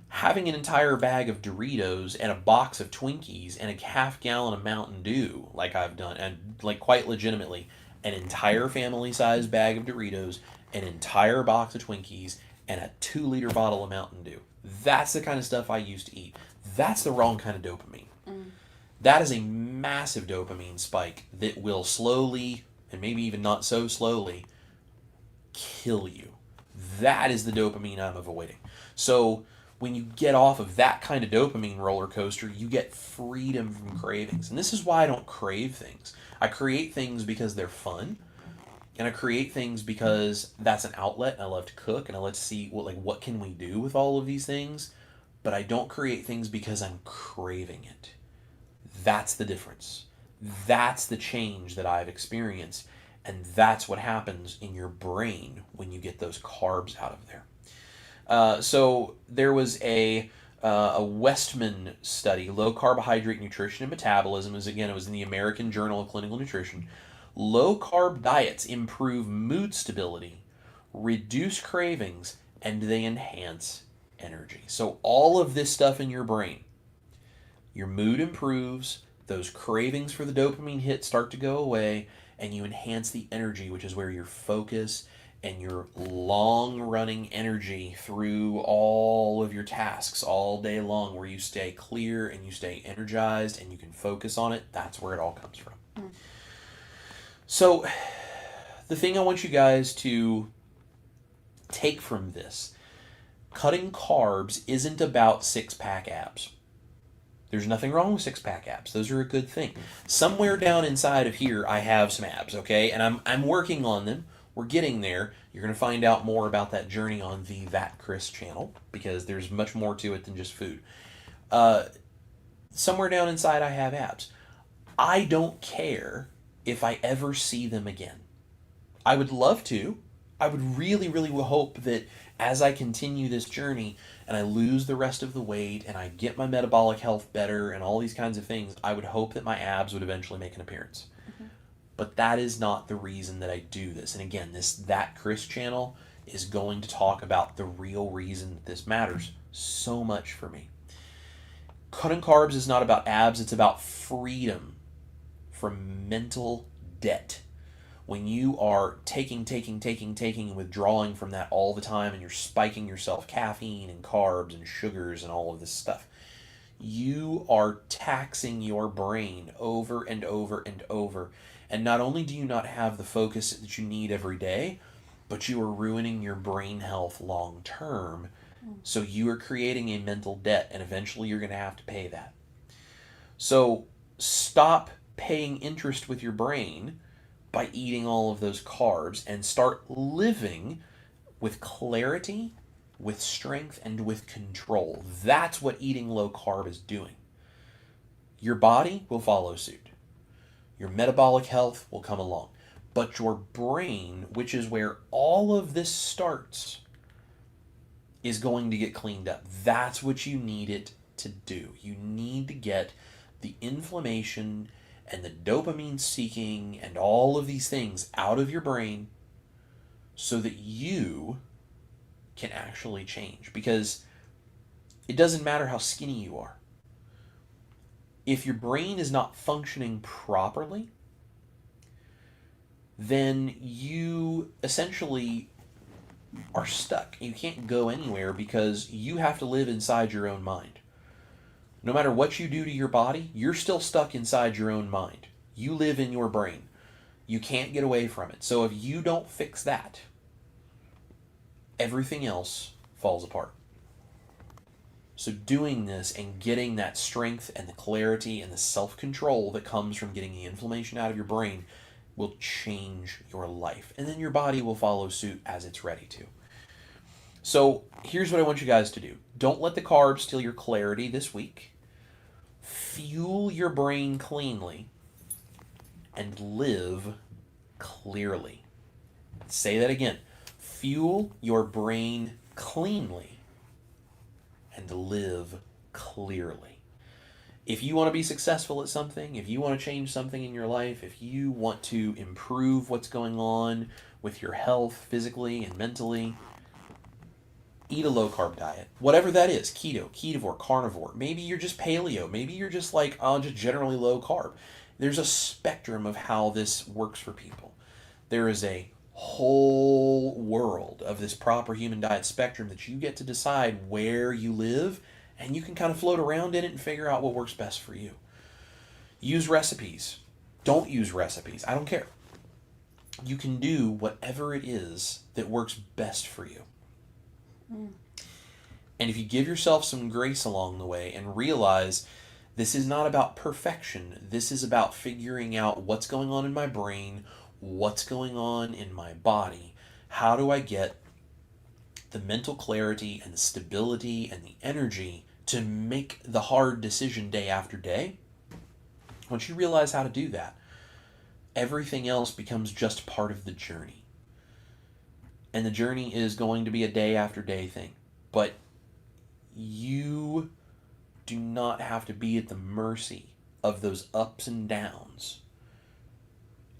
Having an entire bag of Doritos and a box of Twinkies and a half gallon of Mountain Dew, like I've done, and like quite legitimately, an entire family-sized bag of Doritos, an entire box of Twinkies, and a 2-liter bottle of Mountain Dew. That's the kind of stuff I used to eat. That's the wrong kind of dopamine. That is a massive dopamine spike that will slowly, and maybe even not so slowly, kill you. That is the dopamine I'm avoiding. So when you get off of that kind of dopamine roller coaster, you get freedom from cravings. And this is why I don't crave things. I create things because they're fun. And I create things because that's an outlet, and I love to cook, and I love to see what can we do with all of these things. But I don't create things because I'm craving it. That's the difference. That's the change that I've experienced. And that's what happens in your brain when you get those carbs out of there. So there was a Westman study, low carbohydrate nutrition and metabolism. It was in the American Journal of Clinical Nutrition. Low carb diets improve mood stability, reduce cravings, and they enhance energy. So all of this stuff in your brain, your mood improves, those cravings for the dopamine hit start to go away, and you enhance the energy, which is where your focus and your long running energy through all of your tasks all day long, where you stay clear and you stay energized and you can focus on it. That's where it all comes from. So, the thing I want you guys to take from this, cutting carbs isn't about six-pack abs. There's nothing wrong with six-pack abs. Those are a good thing. Somewhere down inside of here, I have some abs, okay? And I'm working on them. We're getting there. You're going to find out more about that journey on the That Chris channel, because there's much more to it than just food. Somewhere down inside, I have abs. I don't care if I ever see them again. I would love to. I would really, really hope that as I continue this journey and I lose the rest of the weight and I get my metabolic health better and all these kinds of things, I would hope that my abs would eventually make an appearance. But that is not the reason that I do this. And again, That Chris channel is going to talk about the real reason that this matters so much for me. Cutting carbs is not about abs, it's about freedom from mental debt. When you are taking, and withdrawing from that all the time, and you're spiking yourself caffeine and carbs and sugars and all of this stuff, you are taxing your brain over and over and over. And not only do you not have the focus that you need every day, but you are ruining your brain health long term. So you are creating a mental debt, and eventually you're going to have to pay that. So stop paying interest with your brain by eating all of those carbs and start living with clarity, with strength, and with control. That's what eating low carb is doing. Your body will follow suit. Your metabolic health will come along. But your brain, which is where all of this starts, is going to get cleaned up. That's what you need it to do. You need to get the inflammation and the dopamine seeking and all of these things out of your brain so that you can actually change. Because it doesn't matter how skinny you are. If your brain is not functioning properly, then you essentially are stuck. You can't go anywhere because you have to live inside your own mind. No matter what you do to your body, you're still stuck inside your own mind. You live in your brain. You can't get away from it. So if you don't fix that, everything else falls apart. So doing this and getting that strength and the clarity and the self-control that comes from getting the inflammation out of your brain will change your life. And then your body will follow suit as it's ready to. So here's what I want you guys to do. Don't let the carbs steal your clarity this week. Fuel your brain cleanly and live clearly. Say that again. Fuel your brain cleanly and live clearly. If you want to be successful at something, if you want to change something in your life, if you want to improve what's going on with your health physically and mentally, eat a low carb diet. Whatever that is, keto, ketovore, carnivore. Maybe you're just paleo. Maybe you're just like, just generally low carb. There's a spectrum of how this works for people. There is a whole world of this proper human diet spectrum that you get to decide where you live, and you can kind of float around in it and figure out what works best for you. Use recipes. Don't use recipes. I don't care. You can do whatever it is that works best for you. And if you give yourself some grace along the way and realize this is not about perfection, this is about figuring out what's going on in my brain, what's going on in my body, how do I get the mental clarity and the stability and the energy to make the hard decision day after day. Once you realize how to do that, everything else becomes just part of the journey. And the journey is going to be a day after day thing. But you do not have to be at the mercy of those ups and downs.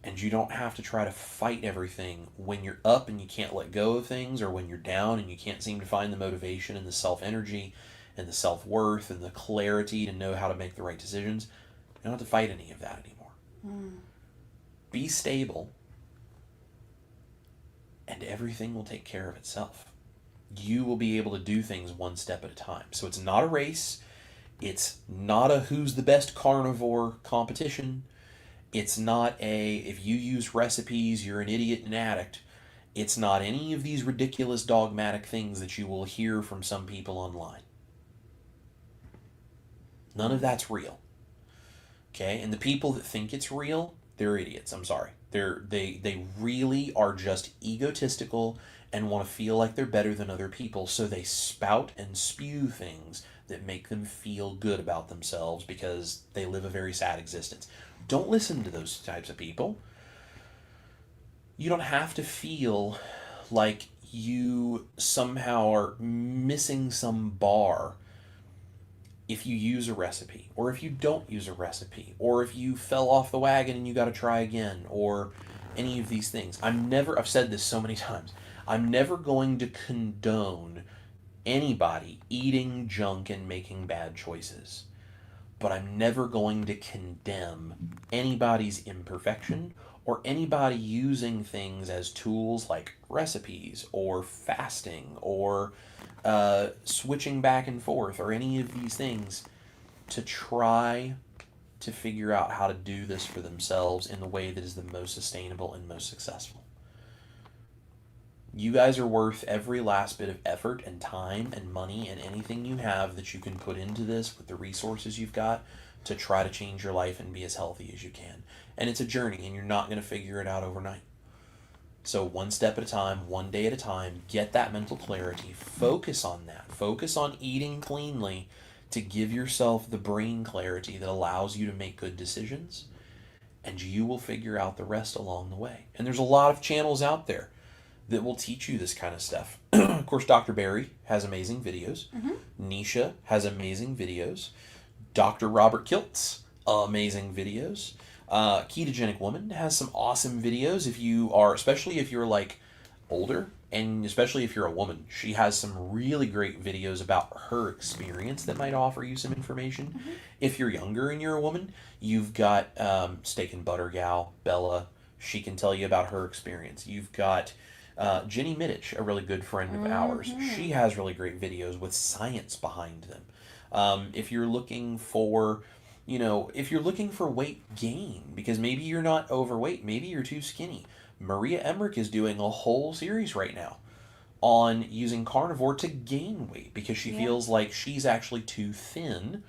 And you don't have to try to fight everything when you're up and you can't let go of things, or when you're down and you can't seem to find the motivation and the self-energy and the self-worth and the clarity to know how to make the right decisions. You don't have to fight any of that anymore. Be stable, and everything will take care of itself. You will be able to do things one step at a time. So it's not a race. It's not a who's the best carnivore competition. It's not a, if you use recipes, you're an idiot and addict. It's not any of these ridiculous dogmatic things that you will hear from some people online. None of that's real. Okay? And the people that think it's real, they're idiots. I'm sorry. They really are just egotistical and want to feel like they're better than other people, so they spout and spew things that make them feel good about themselves because they live a very sad existence. Don't listen to those types of people. You don't have to feel like you somehow are missing some bar if you use a recipe, or if you don't use a recipe, or if you fell off the wagon and you got to try again, or any of these things. I've said this so many times. I'm never going to condone anybody eating junk and making bad choices. But I'm never going to condemn anybody's imperfection or anybody using things as tools like recipes or fasting or switching back and forth or any of these things to try to figure out how to do this for themselves in the way that is the most sustainable and most successful. You guys are worth every last bit of effort and time and money and anything you have that you can put into this with the resources you've got to try to change your life and be as healthy as you can. And it's a journey, and you're not going to figure it out overnight. So one step at a time, one day at a time, get that mental clarity. Focus on that. Focus on eating cleanly to give yourself the brain clarity that allows you to make good decisions. And you will figure out the rest along the way. And there's a lot of channels out there that will teach you this kind of stuff. Of course, Dr. Barry has amazing videos. Nisha has amazing videos. Dr. Robert Kiltz, amazing videos. Ketogenic Woman has some awesome videos. If you are, especially if you're like older, and especially if you're a woman, she has some really great videos about her experience that might offer you some information. If you're younger and you're a woman, you've got Steak and Butter Gal, Bella. She can tell you about her experience. You've got Jenny Middich, a really good friend of ours. She has really great videos with science behind them. If you're looking for, if you're looking for weight gain, because maybe you're not overweight, maybe you're too skinny, Maria Emmerich is doing a whole series right now on using carnivore to gain weight because she feels like she's actually too thin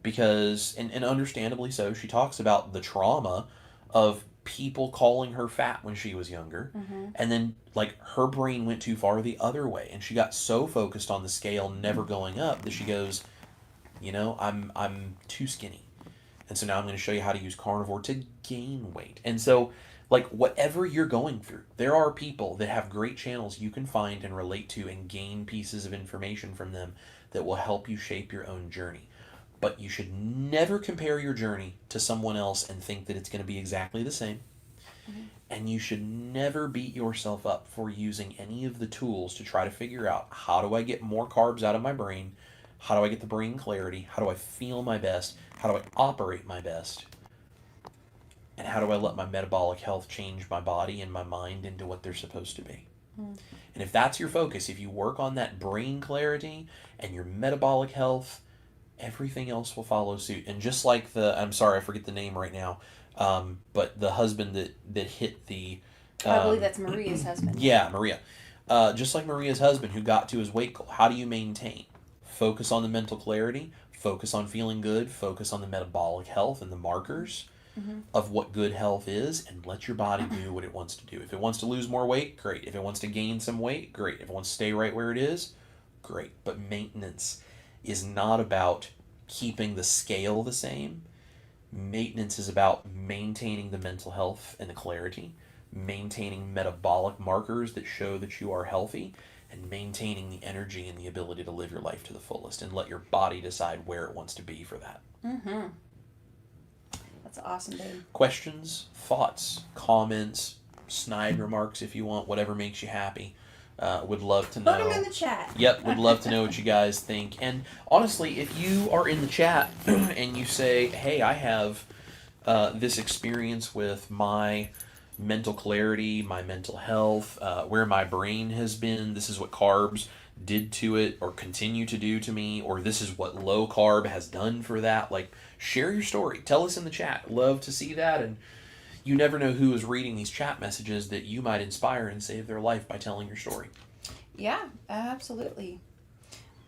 because, and understandably so, she talks about the trauma of people calling her fat when she was younger, and then like her brain went too far the other way, and she got so focused on the scale never going up that she goes, I'm too skinny, and so now I'm going to show you how to use carnivore to gain weight. And so like whatever you're going through, there are people that have great channels you can find and relate to and gain pieces of information from them that will help you shape your own journey. But you should never compare your journey to someone else and think that it's going to be exactly the same. And you should never beat yourself up for using any of the tools to try to figure out, how do I get more carbs out of my brain? How do I get the brain clarity? How do I feel my best? How do I operate my best? And how do I let my metabolic health change my body and my mind into what they're supposed to be? And if that's your focus, if you work on that brain clarity and your metabolic health, everything else will follow suit. And just like I'm sorry, I forget the name right now, but the husband that hit the... I believe that's Maria's husband. Yeah, Maria. Just like Maria's husband who got to his weight goal, how do you maintain? Focus on the mental clarity, focus on feeling good, focus on the metabolic health and the markers of what good health is, and let your body do what it wants to do. If it wants to lose more weight, great. If it wants to gain some weight, great. If it wants to stay right where it is, great. But maintenance is not about keeping the scale the same. Maintenance is about maintaining the mental health and the clarity, maintaining metabolic markers that show that you are healthy, and maintaining the energy and the ability to live your life to the fullest, and let your body decide where it wants to be for that. Mm-hmm. That's awesome, babe. Questions, thoughts, comments, snide remarks if you want, whatever makes you happy. Would love to know. Put them in the chat. Yep, would love to know what you guys think. And honestly, if you are in the chat and you say, hey, I have this experience with my mental clarity, my mental health, where my brain has been, this is what carbs did to it or continue to do to me, or this is what low carb has done for that, like, share your story. Tell us in the chat. Love to see that. And you never know who is reading these chat messages that you might inspire and save their life by telling your story. Yeah, absolutely.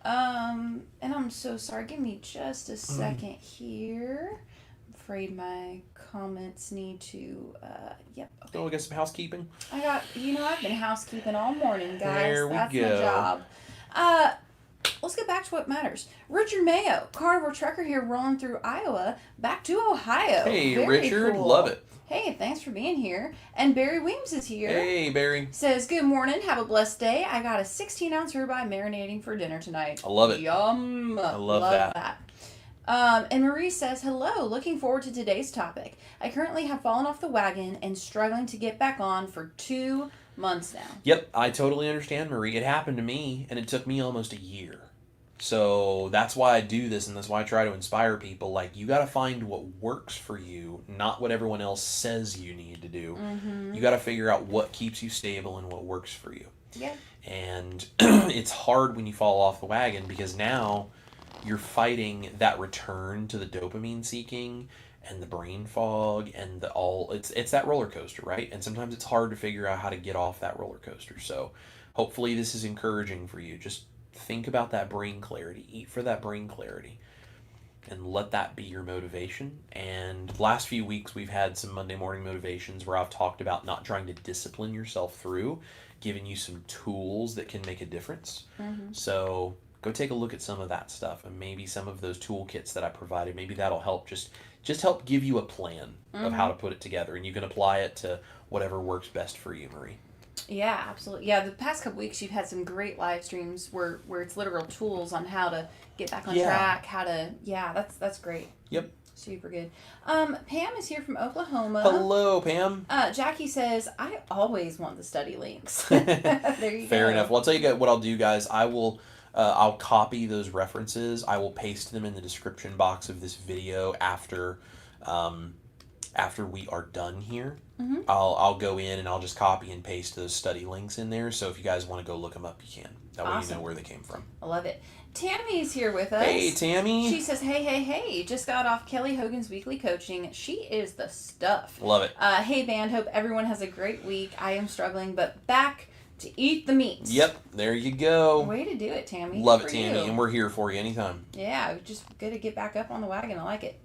And I'm so sorry. Give me just a second here. I'm afraid my comments need to, yep. Okay. Oh, we got some housekeeping. I've been housekeeping all morning, guys. There we That's go. my job. Let's get back to what matters. Richard Mayo, carnivore trucker here rolling through Iowa, back to Ohio. Hey, Very Richard, cool. love it. Hey, thanks for being here. And Barry Weems is here. Hey, Barry. Says, good morning, have a blessed day. I got a 16-ounce ribeye marinating for dinner tonight. I love it. Yum. I love that. And Marie says, hello, looking forward to today's topic. I currently have fallen off the wagon and struggling to get back on for 2 months now. Yep, I totally understand, Marie. It happened to me, and it took me almost a year. So that's why I do this, and that's why I try to inspire people. Like, you got to find what works for you, not what everyone else says you need to do. Mm-hmm. You got to figure out what keeps you stable and what works for you. Yeah. And it's hard when you fall off the wagon, because now you're fighting that return to the dopamine seeking and the brain fog and it's that roller coaster, right? And sometimes it's hard to figure out how to get off that roller coaster. So hopefully this is encouraging for you. Just think about that brain clarity. Eat for that brain clarity. And let that be your motivation. And the last few weeks we've had some Monday morning motivations where I've talked about not trying to discipline yourself through, giving you some tools that can make a difference. Mm-hmm. So go take a look at some of that stuff, and maybe some of those toolkits that I provided, maybe that'll help just help give you a plan of how to put it together, and you can apply it to whatever works best for you, Marie. Yeah, absolutely. Yeah, the past couple weeks you've had some great live streams where it's literal tools on how to get back on track, that's great. Yep. Super good. Pam is here from Oklahoma. Hello, Pam. Jackie says, I always want the study links. There you go. Fair enough. Well, I'll tell you what I'll do, guys. I'll copy those references. I will paste them in the description box of this video after we are done here. Mm-hmm. I'll go in and I'll just copy and paste those study links in there. So if you guys want to go look them up, you can. That way you know where they came from. I love it. Tammy's here with us. Hey, Tammy. She says, hey, just got off Kelly Hogan's weekly coaching. She is the stuff. Love it. Hey, band, hope everyone has a great week. I am struggling, but back to eat the meat. Yep, there you go. Way to do it, Tammy. Love it, Tammy, and we're here for you anytime. Yeah, just good to get back up on the wagon. I like it.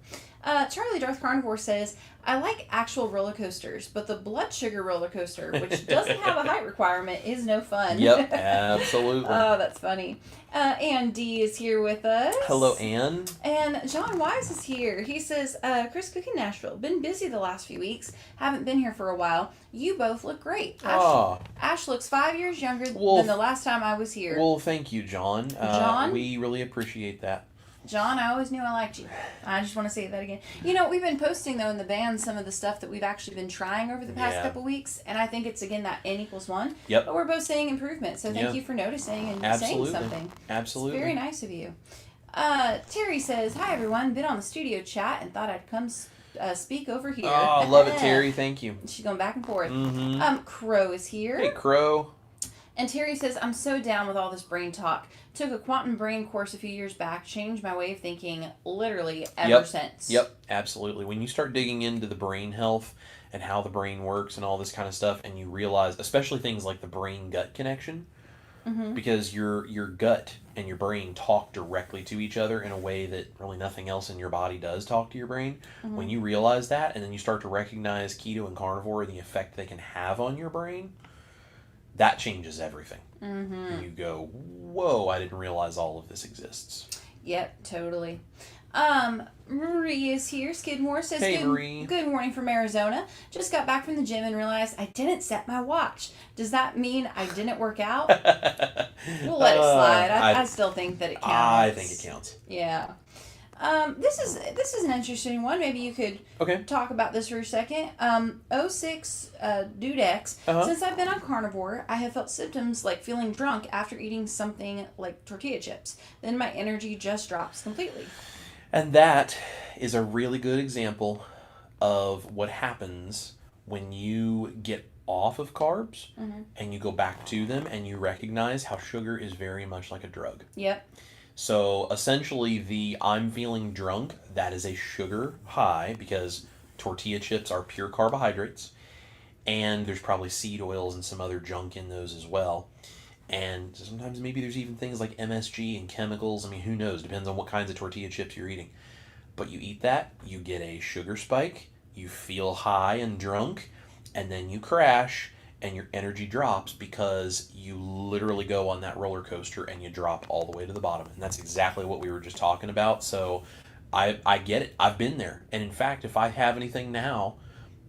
Charlie Darth Carnivore says, I like actual roller coasters, but the blood sugar roller coaster, which doesn't have a height requirement, is no fun. Yep, absolutely. Oh, that's funny. Ann D is here with us. Hello, Ann. And John Wise is here. He says, Chris Cook in Nashville. Been busy the last few weeks. Haven't been here for a while. You both look great. Ash looks 5 years younger than the last time I was here. Well, thank you, John. John? We really appreciate that. John, I always knew I liked you. I just want to say that again. You know, we've been posting, though, in the band some of the stuff that we've actually been trying over the past couple weeks, and I think it's, again, that N=1. Yep. But we're both seeing improvement, so thank you for noticing and saying something. Absolutely. It's very nice of you. Terry says, hi, everyone. Been on the studio chat and thought I'd come speak over here. Oh, love it, Terry. Thank you. She's going back and forth. Mm-hmm. Crow is here. Hey, Crow. And Terry says, I'm so down with all this brain talk. Took a quantum brain course a few years back, changed my way of thinking literally ever since. Yep, absolutely. When you start digging into the brain health and how the brain works and all this kind of stuff, and you realize, especially things like the brain-gut connection, because your gut and your brain talk directly to each other in a way that really nothing else in your body does talk to your brain. When you realize that, and then you start to recognize keto and carnivore and the effect they can have on your brain, that changes everything. And you go, whoa, I didn't realize all of this exists. Yep, totally. Marie is here. Skidmore says, Hey, Marie. Good morning from Arizona. Just got back from the gym and realized I didn't set my watch. Does that mean I didn't work out? We'll let it slide. I still think that it counts. I think it counts. Yeah. This is an interesting one. Maybe you could talk about this for a second. 06 Dudex. Since I've been on carnivore, I have felt symptoms like feeling drunk after eating something like tortilla chips. Then my energy just drops completely. And that is a really good example of what happens when you get off of carbs and you go back to them and you recognize how sugar is very much like a drug. Yep. So essentially the I'm feeling drunk, that is a sugar high because tortilla chips are pure carbohydrates and there's probably seed oils and some other junk in those as well. And sometimes maybe there's even things like MSG and chemicals. I mean, who knows? Depends on what kinds of tortilla chips you're eating. But you eat that, you get a sugar spike, you feel high and drunk, and then you crash and your energy drops because you literally go on that roller coaster and you drop all the way to the bottom. And that's exactly what we were just talking about. So I get it. I've been there. And in fact, if I have anything now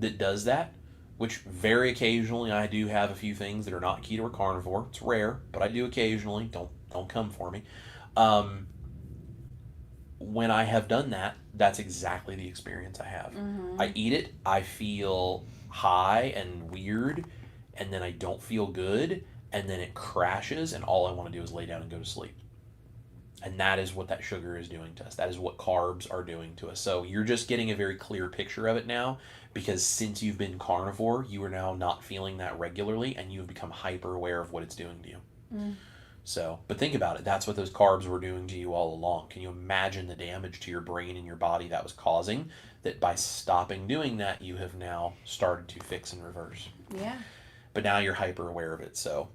that does that, which very occasionally I do have a few things that are not keto or carnivore. It's rare, but I do occasionally. Don't come for me. When I have done that, that's exactly the experience I have. I eat it, I feel high and weird, and then I don't feel good, and then it crashes, and all I want to do is lay down and go to sleep. And that is what that sugar is doing to us. That is what carbs are doing to us. So you're just getting a very clear picture of it now because since you've been carnivore, you are now not feeling that regularly and you've become hyper aware of what it's doing to you. So, but think about it. That's what those carbs were doing to you all along. Can you imagine the damage to your brain and your body that was causing? That by stopping doing that, you have now started to fix and reverse. Yeah. But now you're hyper aware of it. So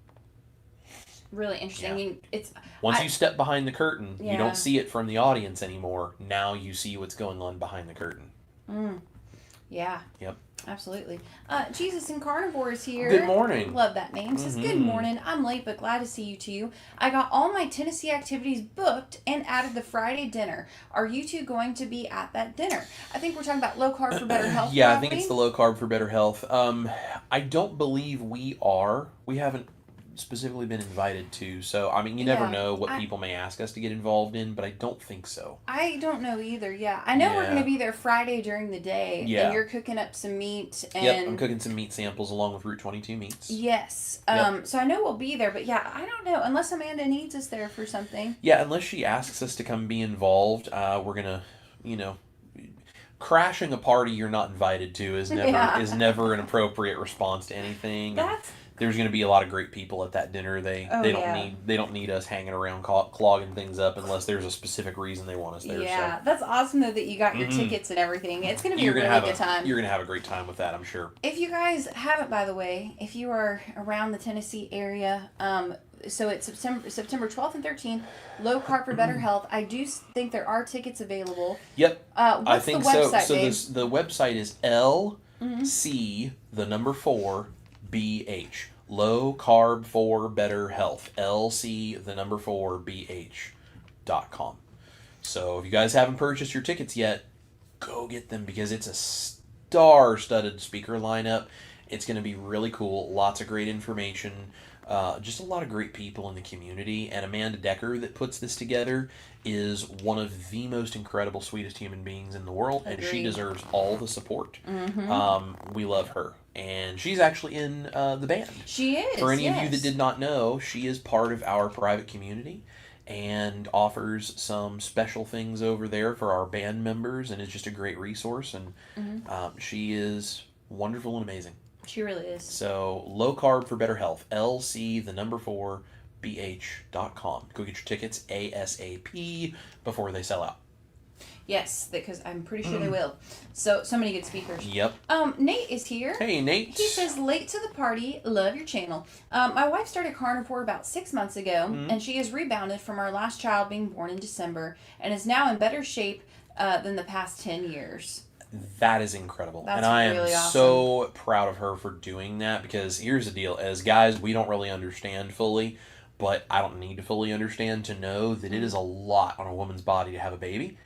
really interesting. Yeah. Once you step behind the curtain, you don't see it from the audience anymore. Now you see what's going on behind the curtain. Yeah. Yep. Absolutely. Jesus and Carnivore is here. Good morning. Love that name. Says, good morning. I'm late, but glad to see you two. I got all my Tennessee activities booked and added the Friday dinner. Are you two going to be at that dinner? I think we're talking about low carb for better health. Yeah, probably. I think it's the low carb for better health. I don't believe we are. We haven't specifically been invited to, so I mean you never know what people may ask us to get involved in, but I don't think so. I don't know either. I know we're going to be there Friday during the day, and you're cooking up some meat. And I'm cooking some meat samples along with Route 22 meats. Yes. So I know we'll be there, but I don't know unless Amanda needs us there for something. Unless she asks us to come be involved. We're gonna, crashing a party you're not invited to is never an appropriate response to anything. There's going to be a lot of great people at that dinner. They don't need us hanging around clogging things up unless there's a specific reason they want us there. Yeah, that's awesome though that you got your tickets and everything. It's going to be a really good time. You're going to have a great time with that, I'm sure. If you guys haven't, by the way, if you are around the Tennessee area, so it's September 12th and 13th, low carb for better health. I do think there are tickets available. Yep. What's I think the website, so. Dave? So the website is LC4BH. Low carb for better health. LC4BH.com. So if you guys haven't purchased your tickets yet, go get them because it's a star-studded speaker lineup. It's going to be really cool. Lots of great information. Just a lot of great people in the community. And Amanda Decker that puts this together is one of the most incredible, sweetest human beings in the world. Agreed. And she deserves all the support. We love her. And she's actually in the band. She is, For any of you that did not know, she is part of our private community and offers some special things over there for our band members and is just a great resource. And she is wonderful and amazing. She really is. So, low carb for better health. LC4BH.com. Go get your tickets ASAP before they sell out. Yes, because I'm pretty sure they will. So many good speakers. Yep. Nate is here. Hey, Nate. He says, late to the party, love your channel. My wife started carnivore about 6 months ago, and she has rebounded from our last child being born in December, and is now in better shape than the past 10 years. That is incredible. That's and I am really awesome. so proud of her for doing that because here's the deal. As guys, we don't really understand fully, but I don't need to fully understand to know that it is a lot on a woman's body to have a baby.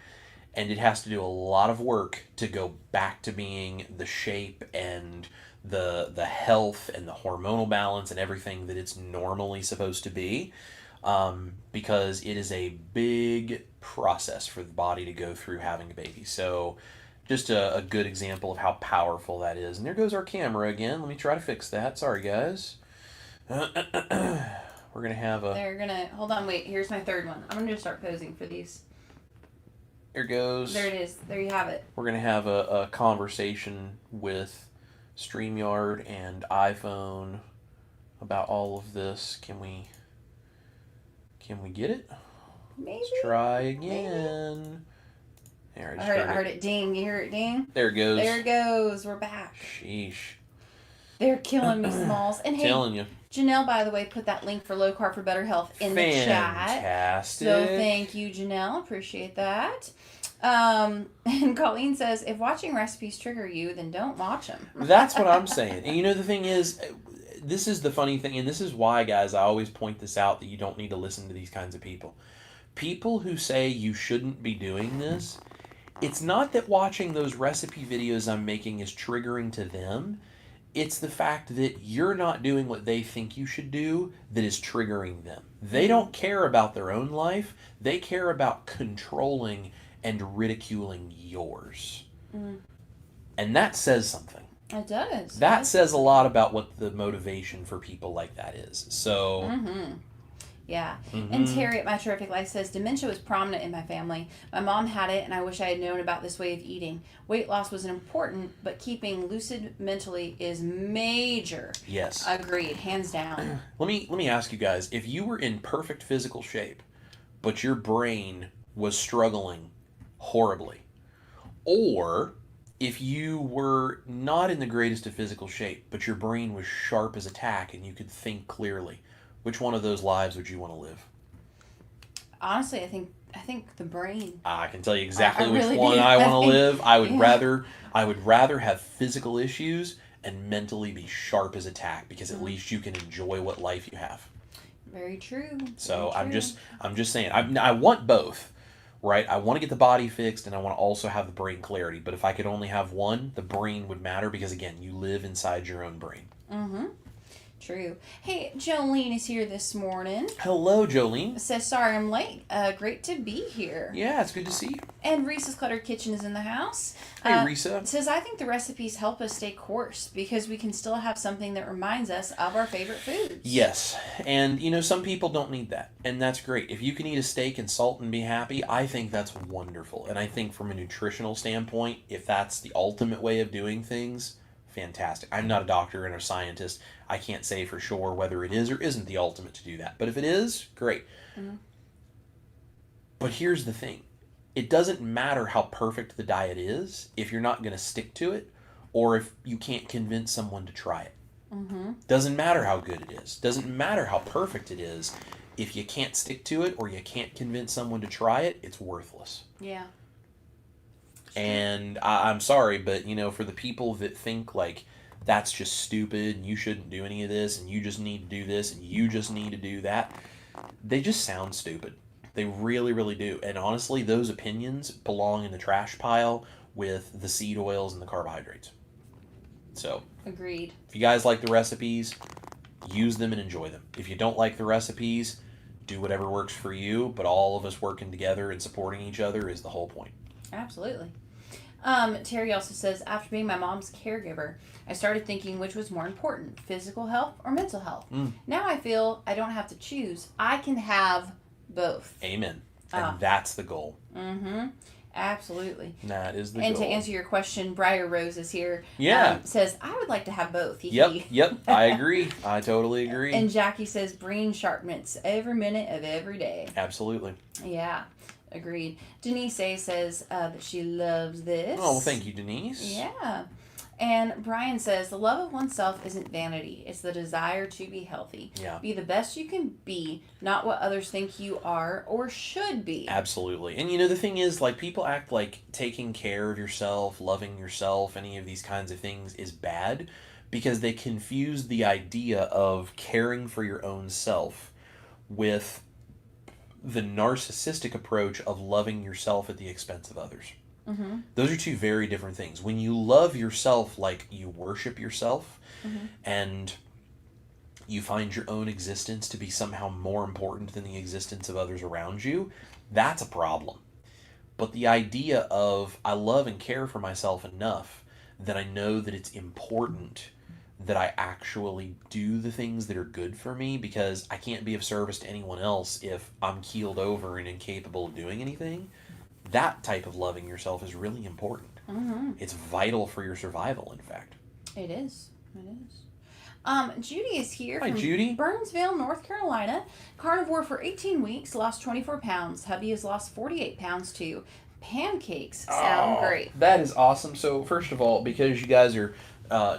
and it has to do a lot of work to go back to being the shape and the health and the hormonal balance and everything that it's normally supposed to be, because it is a big process for the body to go through having a baby. So just a good example of how powerful that is. And there goes our camera again. Let me try to fix that. Sorry, guys. We're going to have a... They're going to... Hold on, wait. Here's my third one. I'm going to start posing for these. There it goes. There it is. There you have it. We're going to have a conversation with StreamYard and iPhone about all of this. Can we get it? Maybe. Let's try again. Maybe. There, I heard it ding. You hear it ding? There it goes. There it goes. We're back. Sheesh. They're killing me, Smalls. And hey, Telling you. Janelle, by the way, put that link for Low Carb for Better Health in the chat. Fantastic. So thank you, Janelle. Appreciate that. And Colleen says, if watching recipes trigger you, then don't watch them. That's what I'm saying. And you know, the thing is, this is the funny thing, and this is why, guys, I always point this out, that you don't need to listen to these kinds of people. People who say you shouldn't be doing this, it's not that watching those recipe videos I'm making is triggering to them. It's the fact that you're not doing what they think you should do that is triggering them. They don't care about their own life. They care about controlling and ridiculing yours. Mm. And that says something. It does. That says a lot about what the motivation for people like that is. So... Mm-hmm. Yeah. Mm-hmm. And Terry at My Terrific Life says, dementia was prominent in my family. My mom had it, and I wish I had known about this way of eating. Weight loss was important, but keeping lucid mentally is major. Yes. Agreed. Hands down. Let me ask you guys, if you were in perfect physical shape, but your brain was struggling horribly, or if you were not in the greatest of physical shape, but your brain was sharp as a tack and you could think clearly, which one of those lives would you want to live? Honestly, I think the brain. I can tell you exactly which really one I want to live. I would yeah. rather have physical issues and mentally be sharp as a tack, because at least you can enjoy what life you have. Very true. So Very true. I'm just saying, I want both, right? I want to get the body fixed, and I want to also have the brain clarity. But if I could only have one, the brain would matter, because again, you live inside your own brain. Mm-hmm. True. Hey, Jolene is here this morning. Hello, Jolene. Says, sorry I'm late. Great to be here. Yeah, it's good to see you. And Risa's Cluttered Kitchen is in the house. Hey, Risa. Says, I think the recipes help us stay course because we can still have something that reminds us of our favorite foods. Yes. And, you know, some people don't need that. And that's great. If you can eat a steak and salt and be happy, I think that's wonderful. And I think from a nutritional standpoint, if that's the ultimate way of doing things, fantastic. I'm not a doctor and a scientist. I can't say for sure whether it is or isn't the ultimate to do that. But if it is, great. Mm-hmm. But here's the thing. It doesn't matter how perfect the diet is if you're not going to stick to it, or if you can't convince someone to try it. Mm-hmm. Doesn't matter how good it is. Doesn't matter how perfect it is. If you can't stick to it or you can't convince someone to try it, it's worthless. Yeah. And I'm sorry, but, you know, for the people that think, like, that's just stupid and you shouldn't do any of this and you just need to do this and you just need to do that, they just sound stupid. They really, really do. And honestly, those opinions belong in the trash pile with the seed oils and the carbohydrates. So, agreed. If you guys like the recipes, use them and enjoy them. If you don't like the recipes, do whatever works for you, but all of us working together and supporting each other is the whole point. Absolutely. Terry also says, after being my mom's caregiver, I started thinking which was more important, physical health or mental health. Now I feel I don't have to choose. I can have both. Amen. And that's the goal. Mm-hmm. Absolutely. That is the goal. And to answer your question, Briar Rose is here. Yeah. Says, I would like to have both. Yep. I agree. I totally agree. And Jackie says, brain sharpness every minute of every day. Absolutely. Yeah. Agreed. Denise says that she loves this. Oh, well, thank you, Denise. Yeah. And Brian says, the love of oneself isn't vanity. It's the desire to be healthy. Yeah. Be the best you can be, not what others think you are or should be. Absolutely. And, you know, the thing is, like, people act like taking care of yourself, loving yourself, any of these kinds of things is bad because they confuse the idea of caring for your own self with the narcissistic approach of loving yourself at the expense of others. Mm-hmm. Those are two very different things. When you love yourself like you worship yourself, and you find your own existence to be somehow more important than the existence of others around you, that's a problem. But the idea of I love and care for myself enough that I know that it's important that I actually do the things that are good for me, because I can't be of service to anyone else if I'm keeled over and incapable of doing anything. That type of loving yourself is really important. Mm-hmm. It's vital for your survival, in fact. It is. It is. Judy is here Hi, from Judy. Burnsville, North Carolina. Carnivore for 18 weeks, lost 24 pounds. Hubby has lost 48 pounds too. Pancakes sound great. That is awesome. So, first of all, because you guys are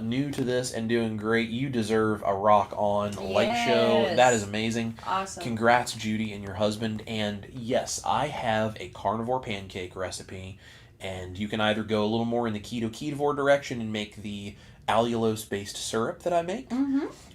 new to this and doing great, you deserve a rock on light show. Yes. That is amazing. Awesome. Congrats, Judy, and your husband. And yes, I have a carnivore pancake recipe, and you can either go a little more in the keto-ketovore direction and make the allulose-based syrup that I make,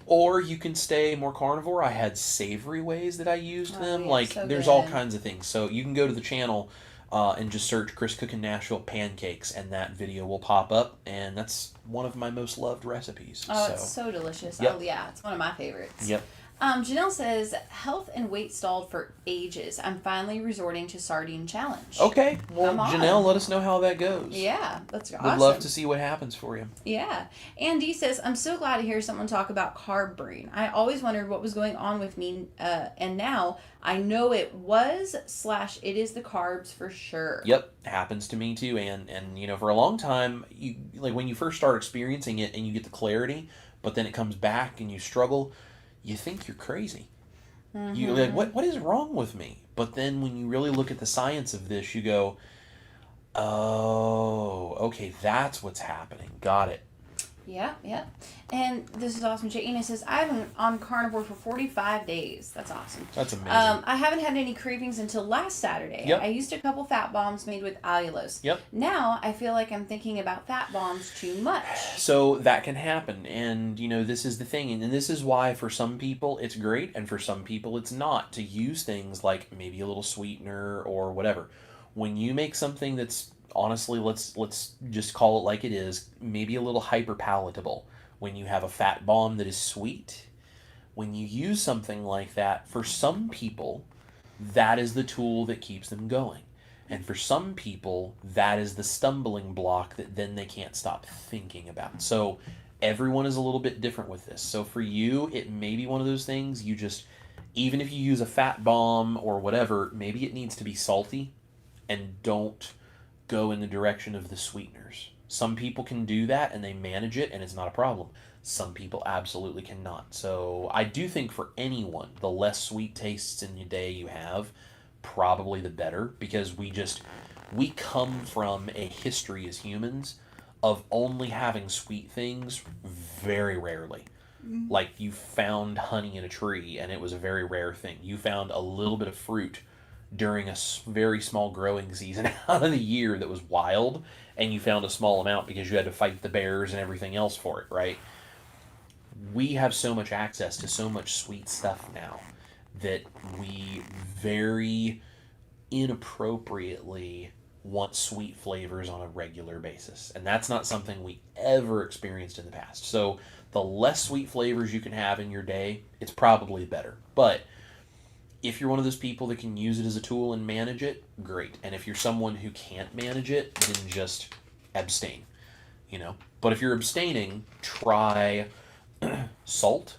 or you can stay more carnivore. I had savory ways that I used them. Yeah, like, so there's good. all kinds of things. So you can go to the channel and just search Chris Cookin' Nashville pancakes, and that video will pop up, and that's one of my most loved recipes. Oh, it's so delicious. Yep. Oh, yeah, it's one of my favorites. Yep. Janelle says, health and weight stalled for ages. I'm finally resorting to sardine challenge. Okay. Well, Come on. Janelle, let us know how that goes. Yeah, that's awesome. Would love to see what happens for you. Yeah. Andy says, I'm so glad to hear someone talk about carb brain. I always wondered what was going on with me, and now I know it was/it is the carbs for sure. Yep, happens to me too. And you know, for a long time, you like when you first start experiencing it and you get the clarity, but then it comes back and you struggle, you think you're crazy. You're like, what is wrong with me? But then when you really look at the science of this, you go, oh, okay, that's what's happening. Got it. Yeah, yeah. And this is awesome. Jane says, I've been on carnivore for 45 days. That's awesome. That's amazing. I haven't had any cravings until last Saturday. Yep. I used a couple fat bombs made with allulose. Yep. Now I feel like I'm thinking about fat bombs too much. So that can happen, and you know, this is the thing, and this is why for some people it's great and for some people it's not to use things like maybe a little sweetener or whatever. When you make something that's honestly, let's just call it like it is, maybe a little hyper palatable. When you have a fat bomb that is sweet, when you use something like that, for some people that is the tool that keeps them going. And for some people, that is the stumbling block that then they can't stop thinking about. So everyone is a little bit different with this. So for you, it may be one of those things you just, even if you use a fat bomb or whatever, maybe it needs to be salty and don't go in the direction of the sweeteners. Some people can do that and they manage it and it's not a problem. Some people absolutely cannot. So I do think for anyone, the less sweet tastes in your day you have, probably the better, because we come from a history as humans of only having sweet things very rarely. Like you found honey in a tree and it was a very rare thing. You found a little bit of fruit during a very small growing season out of the year that was wild, and you found a small amount because you had to fight the bears and everything else for it, right? We have so much access to so much sweet stuff now that we very inappropriately want sweet flavors on a regular basis. And that's not something we ever experienced in the past. So the less sweet flavors you can have in your day, it's probably better. But if you're one of those people that can use it as a tool and manage it, great. And if you're someone who can't manage it, then just abstain, you know? But if you're abstaining, try salt,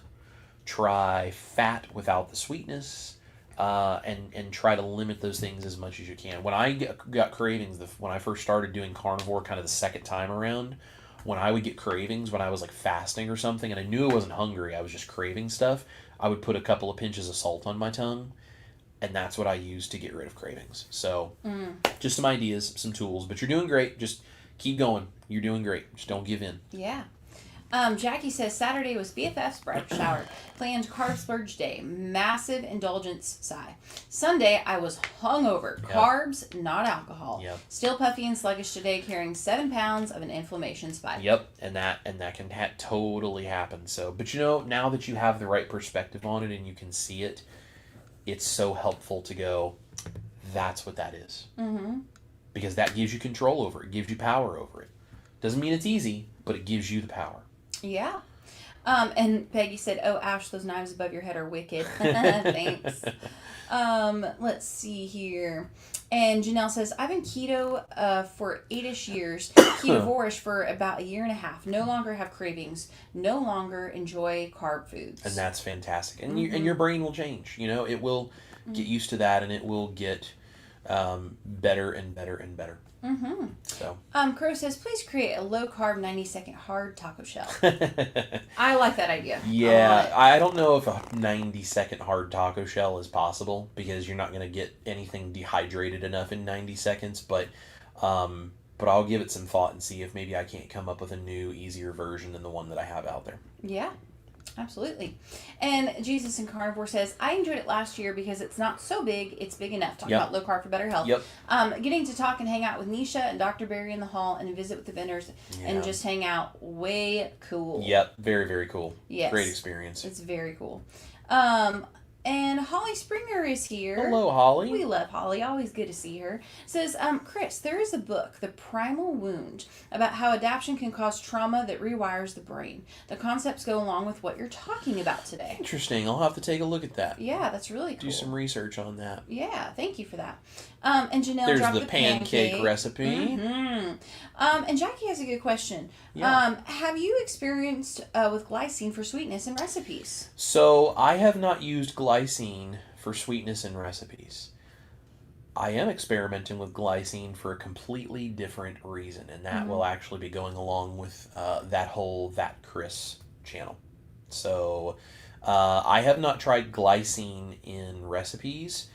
try fat without the sweetness, and try to limit those things as much as you can. When I got cravings, when I first started doing carnivore kind of the second time around, when I would get cravings, when I was like fasting or something, and I knew I wasn't hungry, I was just craving stuff, I would put a couple of pinches of salt on my tongue, and that's what I used to get rid of cravings. So, just some ideas, some tools, but you're doing great. Just keep going. You're doing great. Just don't give in. Yeah. Jackie says Saturday was BFF's bridal shower. Planned carb splurge day. Massive indulgence sigh. Sunday I was hungover. Yep. Carbs, not alcohol. Yep. Still puffy and sluggish today, carrying 7 pounds of an inflammation spike. Yep, and that can totally happen. So, but you know, now that you have the right perspective on it and you can see it, it's so helpful to go, that's what that is. Mm-hmm. Because that gives you control over it, gives you power over it. Doesn't mean it's easy, but it gives you the power. Yeah. And Peggy said, "Oh, Ash, those knives above your head are wicked." Thanks. Let's see here. And Janelle says, "I've been keto for 8-ish years, ketovorish for about 1.5 years. No longer have cravings. No longer enjoy carb foods." And that's fantastic. And and your brain will change. You know, it will get used to that, and it will get better and better and better. Mm-hmm. So, Crow says, "Please create a low carb 90-second hard taco shell." I like that idea. yeah, I don't know if a 90-second hard taco shell is possible because you're not going to get anything dehydrated enough in 90 seconds. But I'll give it some thought and see if maybe I can't come up with a new, easier version than the one that I have out there. Yeah. Absolutely. And Jesus and Carnivore says, "I enjoyed it last year because it's not so big, it's big enough." Talking about low carb for better health. Yep. Getting to talk and hang out with Nisha and Dr. Barry in the hall and visit with the vendors and just hang out. Way cool. Yep. Very, very cool. Yes. Great experience. It's very cool. And Holly Springer is here. Hello, Holly. We love Holly. Always good to see her. Says, Chris, there is a book, The Primal Wound, about how adaptation can cause trauma that rewires the brain. The concepts go along with what you're talking about today. Interesting. I'll have to take a look at that. Yeah, that's really cool. Do some research on that. Yeah, thank you for that. And Janelle There's dropped the pancake recipe. Mm-hmm. And Jackie has a good question. Yeah. Have you experienced with glycine for sweetness in recipes? So I have not used glycine for sweetness in recipes. I am experimenting with glycine for a completely different reason, and that will actually be going along with that whole That Chris channel. So I have not tried glycine in recipes,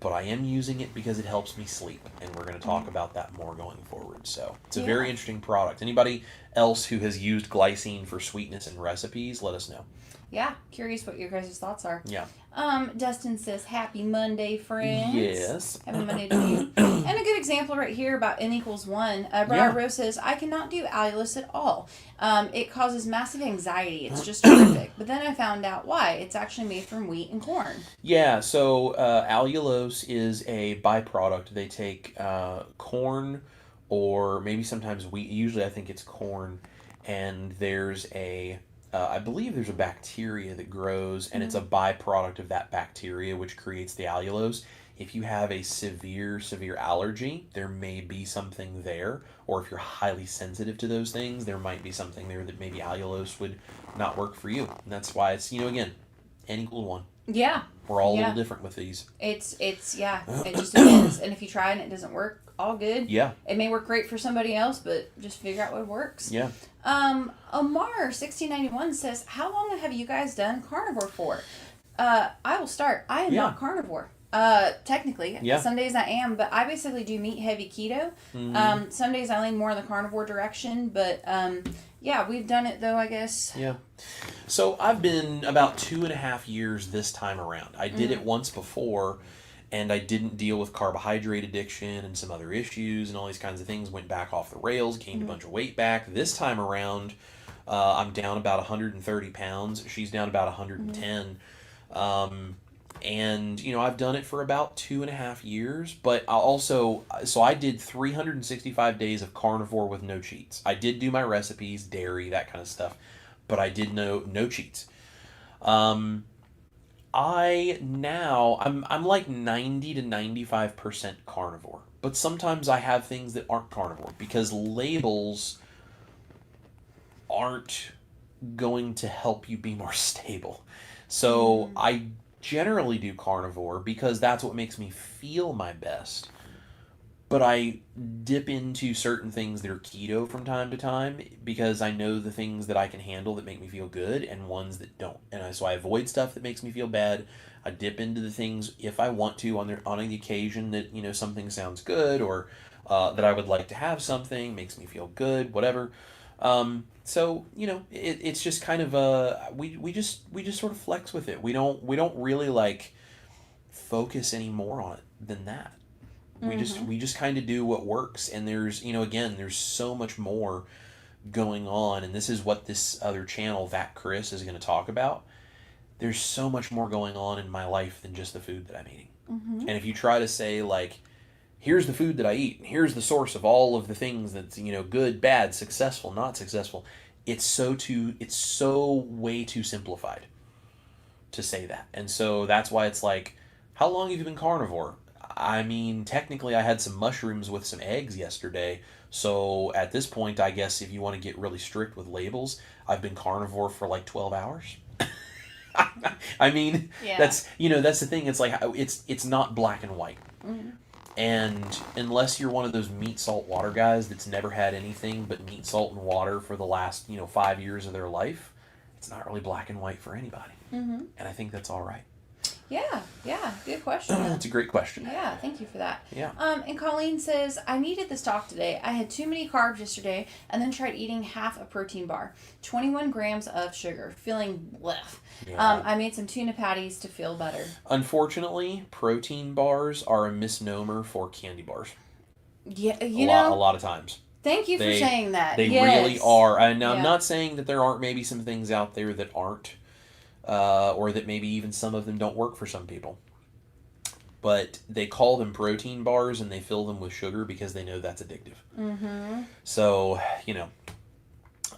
but I am using it because it helps me sleep, and we're going to talk about that more going forward. So it's a very interesting product. Anybody else who has used glycine for sweetness in recipes, let us know. Yeah, curious what your guys' thoughts are. Yeah. Dustin says, "Happy Monday, friends." Yes. Happy Monday to you. And a good example right here about N=1. Briar Rose says, "I cannot do allulose at all. It causes massive anxiety. It's just horrific. But then I found out why. It's actually made from wheat and corn." Yeah, so allulose is a byproduct. They take corn or maybe sometimes wheat. Usually I think it's corn. And there's I believe there's a bacteria that grows, and it's a byproduct of that bacteria which creates the allulose. If you have a severe allergy, there may be something there. Or if you're highly sensitive to those things, there might be something there that maybe allulose would not work for you. And that's why it's, again, N=1. Yeah. We're all a little different with these. It just depends. And if you try and it doesn't work, all good. Yeah. It may work great for somebody else, but just figure out what works. Yeah. Omar1691 says, "How long have you guys done carnivore for?" I will start. I am not carnivore. Technically. Yeah. Some days I am, but I basically do meat heavy keto. Some days I lean more in the carnivore direction, but yeah, we've done it though, I guess. Yeah. So I've been about 2.5 years this time around. I did it once before, and I didn't deal with carbohydrate addiction and some other issues and all these kinds of things. Went back off the rails, gained a bunch of weight back. This time around, I'm down about 130 pounds. She's down about 110. And, I've done it for about 2.5 years, but I did 365 days of carnivore with no cheats. I did do my recipes, dairy, that kind of stuff, but I did no cheats. I'm like 90 to 95% carnivore, but sometimes I have things that aren't carnivore because labels aren't going to help you be more stable. So I generally do carnivore because that's what makes me feel my best. But I dip into certain things that are keto from time to time because I know the things that I can handle that make me feel good and ones that don't. And so I avoid stuff that makes me feel bad. I dip into the things if I want to on the occasion that, something sounds good or that I would like to have something, makes me feel good, whatever. So, it's just kind of we just sort of flex with it. We don't really focus any more on it than that. We just kind of do what works, and there's there's so much more going on, and this is what this other channel, That Chris, is going to talk about. there's so much more going on in my life than just the food that I'm eating. Mm-hmm. And if you try to say, like, here's the food that I eat, and here's the source of all of the things that's, good, bad, successful, not successful, it's so way too simplified to say that. And so that's why it's like, how long have you been carnivore? I mean, technically I had some mushrooms with some eggs yesterday. So at this point, I guess if you want to get really strict with labels, I've been carnivore for like 12 hours. I mean, Yeah. that's the thing. It's like, it's not black and white. Mm-hmm. And unless you're one of those meat, salt, water guys that's never had anything but meat, salt, and water for the last, 5 years of their life, it's not really black and white for anybody. Mm-hmm. And I think that's all right. Yeah, good question. That's a great question. Yeah, thank you for that. Yeah. And Colleen says, I needed this talk today. I had too many carbs yesterday and then tried eating half a protein bar, 21 grams of sugar, feeling blech. Yeah. I made some tuna patties to feel better. Unfortunately, protein bars are a misnomer for candy bars. Yeah, a lot of times. Thank you for saying that. They really are. And I'm not saying that there aren't maybe some things out there that aren't. Or that maybe even some of them don't work for some people. But they call them protein bars and they fill them with sugar because they know that's addictive. Mm-hmm. So,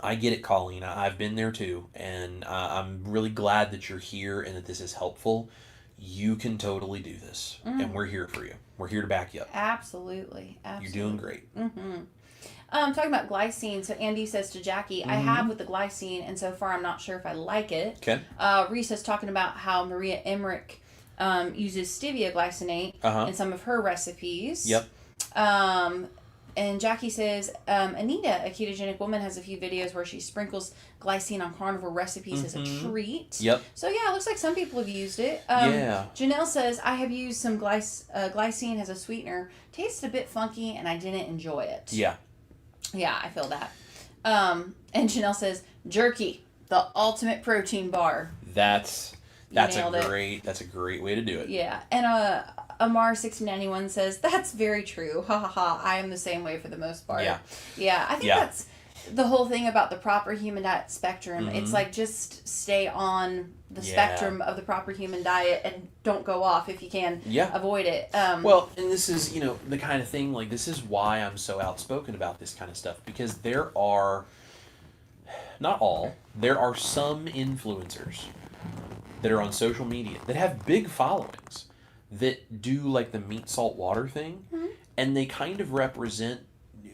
I get it, Colleen. I've been there too. And I'm really glad that you're here and that this is helpful. You can totally do this. And we're here for you. We're here to back you up. Absolutely. You're doing great. Mm-hmm. Talking about glycine, so Andy says to Jackie, I have with the glycine, and so far I'm not sure if I like it. Okay. Reese is talking about how Maria Emmerich uses stevia glycinate in some of her recipes. Yep. And Jackie says, Anita, a ketogenic woman, has a few videos where she sprinkles glycine on carnivore recipes as a treat. Yep. So yeah, it looks like some people have used it. Yeah. Janelle says, I have used some glycine as a sweetener. Tasted a bit funky, and I didn't enjoy it. Yeah. Yeah, I feel that. And Janelle says, jerky, the ultimate protein bar. That's Nailed a it. great way to do it. Yeah. And Amar1691 says, that's very true. Ha ha ha. I am the same way for the most part. Yeah. Yeah. I think that's the whole thing about the proper human diet spectrum. It's like, just stay on the spectrum of the proper human diet and don't go off if you can avoid it. Well, and this is, the kind of thing, like, this is why I'm so outspoken about this kind of stuff, because there are, not all, there are some influencers that are on social media that have big followings that do, like, the meat, salt, water thing, and they kind of represent,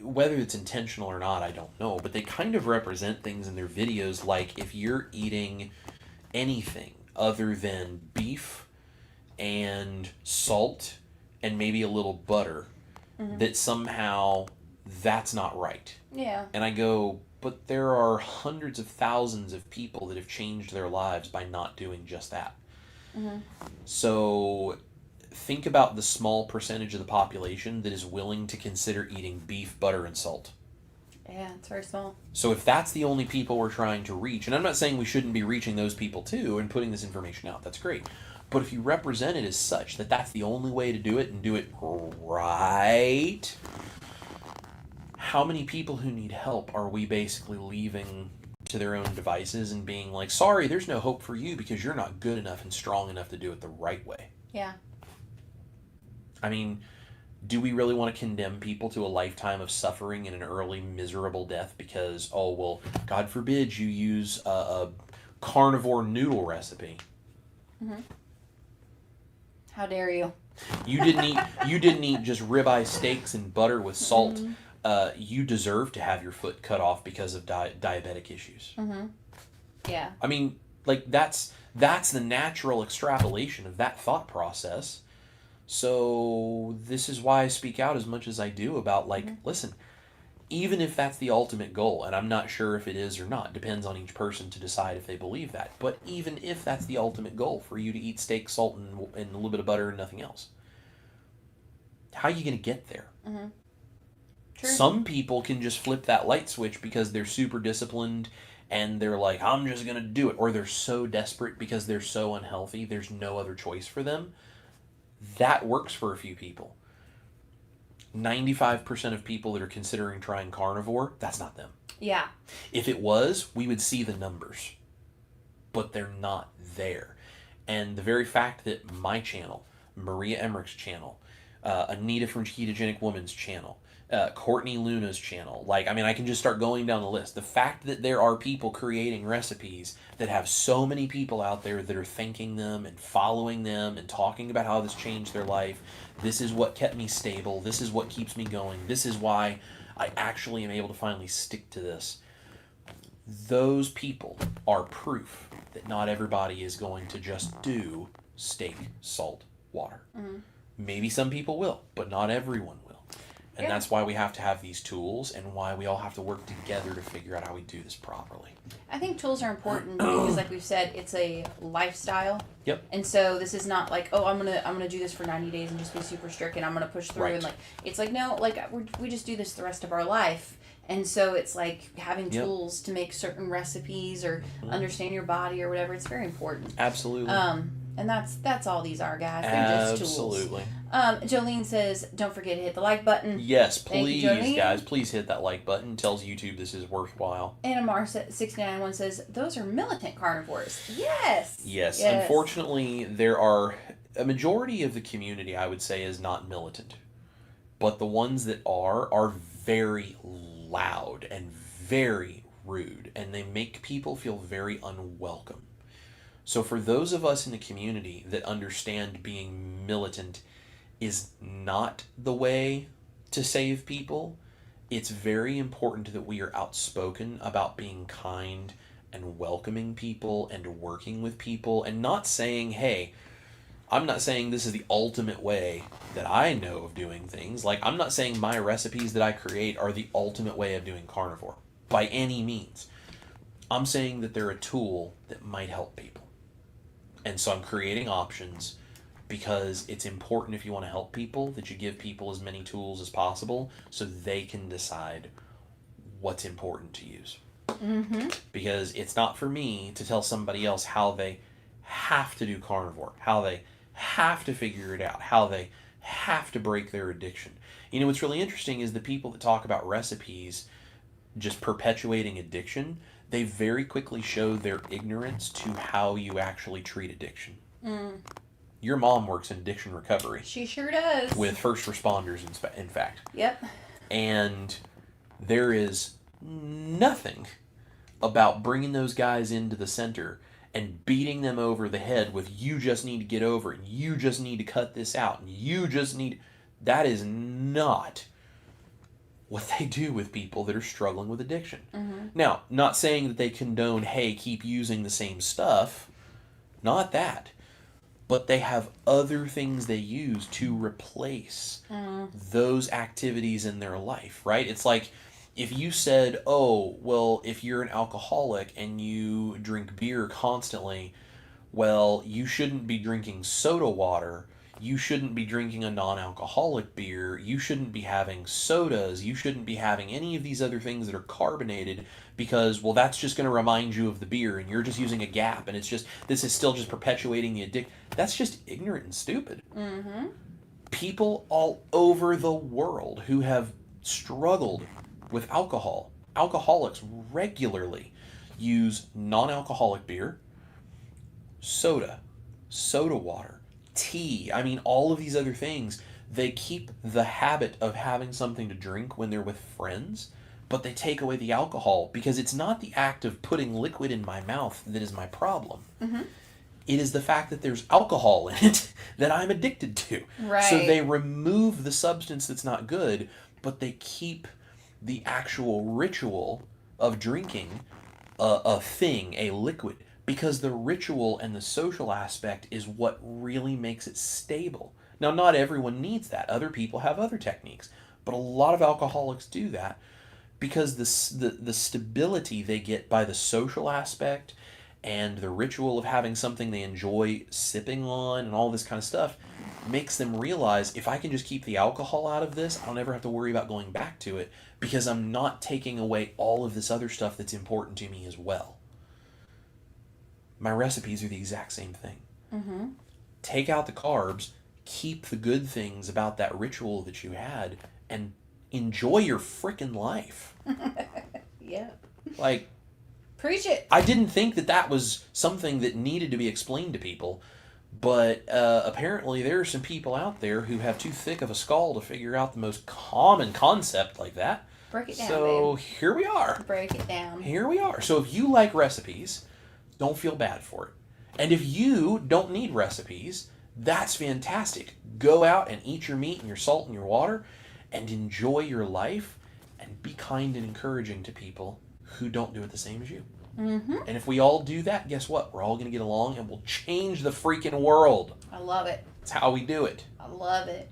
whether it's intentional or not, I don't know, but they kind of represent things in their videos like, if you're eating anything other than beef and salt and maybe a little butter, that somehow that's not right. Yeah. And I go, but there are hundreds of thousands of people that have changed their lives by not doing just that. So think about the small percentage of the population that is willing to consider eating beef, butter, and salt. Yeah, it's very small. So if that's the only people we're trying to reach, and I'm not saying we shouldn't be reaching those people too and putting this information out, that's great. But if you represent it as such, that that's the only way to do it and do it right, how many people who need help are we basically leaving to their own devices and being like, sorry, there's no hope for you because you're not good enough and strong enough to do it the right way? Yeah. I mean, do we really want to condemn people to a lifetime of suffering and an early miserable death because, oh, well, God forbid you use a carnivore noodle recipe? How dare you? You didn't eat just ribeye steaks and butter with salt. You deserve to have your foot cut off because of diabetic issues. Yeah. I mean, like, that's the natural extrapolation of that thought process. So this is why I speak out as much as I do about, like, listen, even if that's the ultimate goal, and I'm not sure if it is or not, depends on each person to decide if they believe that, but even if that's the ultimate goal, for you to eat steak, salt, and a little bit of butter and nothing else, how are you going to get there? True. Some people can just flip that light switch because they're super disciplined and they're like, I'm just going to do it, or they're so desperate because they're so unhealthy, there's no other choice for them. That works for a few people. 95% of people that are considering trying carnivore, that's not them. Yeah. If it was, we would see the numbers. But they're not there. And the very fact that my channel, Maria Emmerich's channel, Anita from Ketogenic Woman's channel, Courtney Luna's channel. Like, I mean, I can just start going down the list. The fact that there are people creating recipes that have so many people out there that are thanking them and following them and talking about how this changed their life. This is what kept me stable. This is what keeps me going. This is why I actually am able to finally stick to this. Those people are proof that not everybody is going to just do steak, salt, water. Mm-hmm. Maybe some people will, but not everyone will. And that's why we have to have these tools and why we all have to work together to figure out how we do this properly. I think tools are important because, like we've said, it's a lifestyle. Yep. And so this is not like, oh, I'm gonna do this for 90 days and just be super strict and I'm gonna push through. Right. And like, it's like, no, like we just do this the rest of our life. And so it's like having tools to make certain recipes or understand your body or whatever. It's very important. Absolutely. And that's all these are, guys. They're just tools. Absolutely. Jolene says, don't forget to hit the like button. Yes, please, guys. Please hit that like button. It tells YouTube this is worthwhile. Anna Mar 691 says, those are militant carnivores. Yes. Yes. Unfortunately, there are a majority of the community, I would say, is not militant. But the ones that are very loud and very rude. And they make people feel very unwelcome. So for those of us in the community that understand being militant is not the way to save people, it's very important that we are outspoken about being kind and welcoming people and working with people and not saying, hey, I'm not saying this is the ultimate way that I know of doing things. Like, I'm not saying my recipes that I create are the ultimate way of doing carnivore by any means. I'm saying that they're a tool that might help people. And so I'm creating options because it's important if you want to help people that you give people as many tools as possible so they can decide what's important to use. Mm-hmm. Because it's not for me to tell somebody else how they have to do carnivore, how they have to figure it out, how they have to break their addiction. You know, what's really interesting is the people that talk about recipes just perpetuating addiction, they very quickly show their ignorance to how you actually treat addiction. Mm. Your mom works in addiction recovery. She sure does. With first responders, in fact. Yep. And there is nothing about bringing those guys into the center and beating them over the head with, you just need to get over it, and you just need to cut this out, and you just need... That is not what they do with people that are struggling with addiction. Mm-hmm. Now, not saying that they condone, hey, keep using the same stuff. Not that. But they have other things they use to replace those activities in their life, right? It's like if you said, oh, well, if you're an alcoholic and you drink beer constantly, well, you shouldn't be drinking soda water. You shouldn't be drinking a non-alcoholic beer. You shouldn't be having sodas. You shouldn't be having any of these other things that are carbonated because, well, that's just going to remind you of the beer and you're just using a gap and it's just, this is still just perpetuating the addiction. That's just ignorant and stupid. Mm-hmm. People all over the world who have struggled with alcohol, alcoholics regularly use non-alcoholic beer, soda water, tea, I mean, all of these other things. They keep the habit of having something to drink when they're with friends, but they take away the alcohol because it's not the act of putting liquid in my mouth that is my problem. Mm-hmm. It is the fact that there's alcohol in it that I'm addicted to. Right. So they remove the substance that's not good, but they keep the actual ritual of drinking a thing, a liquid. Because the ritual and the social aspect is what really makes it stable. Now, not everyone needs that. Other people have other techniques. But a lot of alcoholics do that because the stability they get by the social aspect and the ritual of having something they enjoy sipping on and all this kind of stuff makes them realize, if I can just keep the alcohol out of this, I'll never have to worry about going back to it because I'm not taking away all of this other stuff that's important to me as well. My recipes are the exact same thing. Mm-hmm. Take out the carbs, keep the good things about that ritual that you had, and enjoy your frickin' life. Yeah. Like, Preach it. I didn't think that was something that needed to be explained to people, but apparently there are some people out there who have too thick of a skull to figure out the most common concept like that. Break it down, So babe. here we are. Break it down. Here we are. So if you like recipes, don't feel bad for it. And if you don't need recipes, that's fantastic. Go out and eat your meat and your salt and your water and enjoy your life and be kind and encouraging to people who don't do it the same as you. Mm-hmm. And if we all do that, guess what? We're all going to get along and we'll change the freaking world. I love it. That's how we do it. I love it.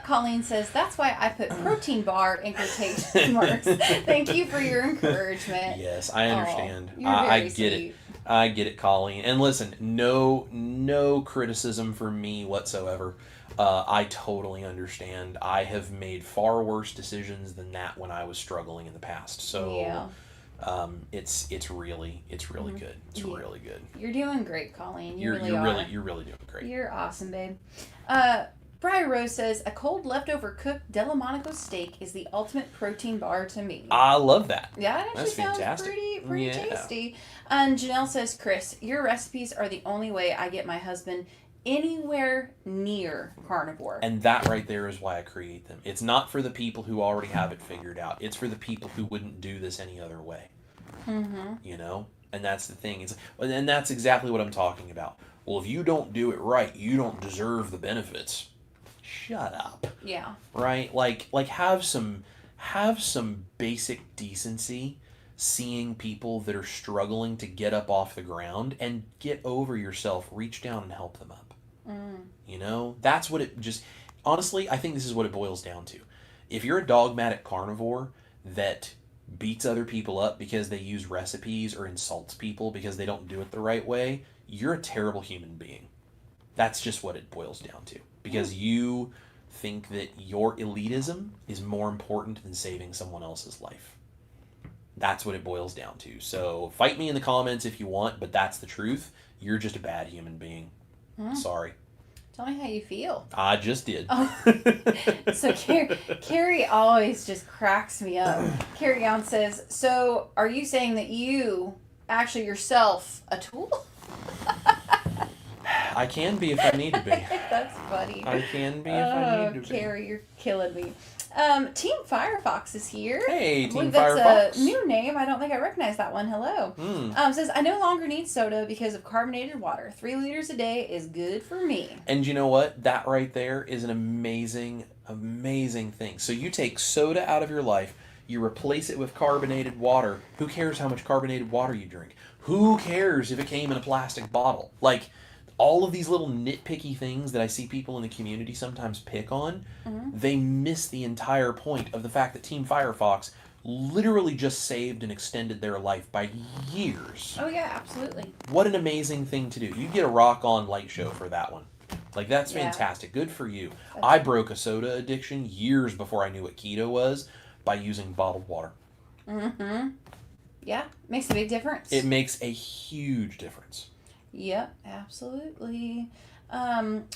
Colleen says, that's why I put protein bar in quotation marks. Thank you for your encouragement. Yes, I understand. You're I very get sweet. it. I get it, Colleen. And listen, no criticism from me whatsoever. I totally understand. I have made far worse decisions than that when I was struggling in the past. So Yeah. it's really good. It's Yeah. really good. You're doing great, Colleen. You You're really you're really doing great. You're awesome, babe. Briar Rose says, a cold leftover cooked Delmonico steak is the ultimate protein bar to me. I love that. Yeah, it actually That's sounds fantastic. pretty Yeah. tasty. And Janelle says, Chris, your recipes are the only way I get my husband anywhere near carnivore. And that right there is why I create them. It's not for the people who already have it figured out. It's for the people who wouldn't do this any other way. Mm-hmm. You know? And that's the thing. And that's exactly what I'm talking about. Well, if you don't do it right, you don't deserve the benefits. Shut up. Yeah. Right? Like have some basic decency seeing people that are struggling to get up off the ground and get over yourself, reach down and help them up. You know? That's what it just honestly, I think this is what it boils down to. If you're a dogmatic carnivore that beats other people up because they use recipes or insults people because they don't do it the right way, you're a terrible human being. That's just what it boils down to. Because you think that your elitism is more important than saving someone else's life. That's what it boils down to. So fight me in the comments if you want, but that's the truth. You're just a bad human being. Sorry. Tell me how you feel. I just did. Oh. So Carrie always just cracks me up. Carrie Young says, so are you saying that you actually yourself a tool? I can be if I need to be. That's funny. I can be if I need to be. Carrie, you're killing me. Team Firefox is here. Hey, I believe Team Firefox. that's a new name. I don't think I recognize that one. Hello. Says, I no longer need soda because of carbonated water. 3 liters a day is good for me. And you know what? That right there is an amazing, amazing thing. So you take soda out of your life, you replace it with carbonated water. Who cares how much carbonated water you drink? Who cares if it came in a plastic bottle? Like, all of these little nitpicky things that I see people in the community sometimes pick on, they miss the entire point of the fact that Team Firefox literally just saved and extended their life by years. Oh, yeah, absolutely. What an amazing thing to do. You get a rock-on light show for that one. Like, that's fantastic. Good for you. I broke a soda addiction years before I knew what keto was by using bottled water. Mm-hmm. Yeah, makes a big difference. It makes a huge difference. Yep, absolutely.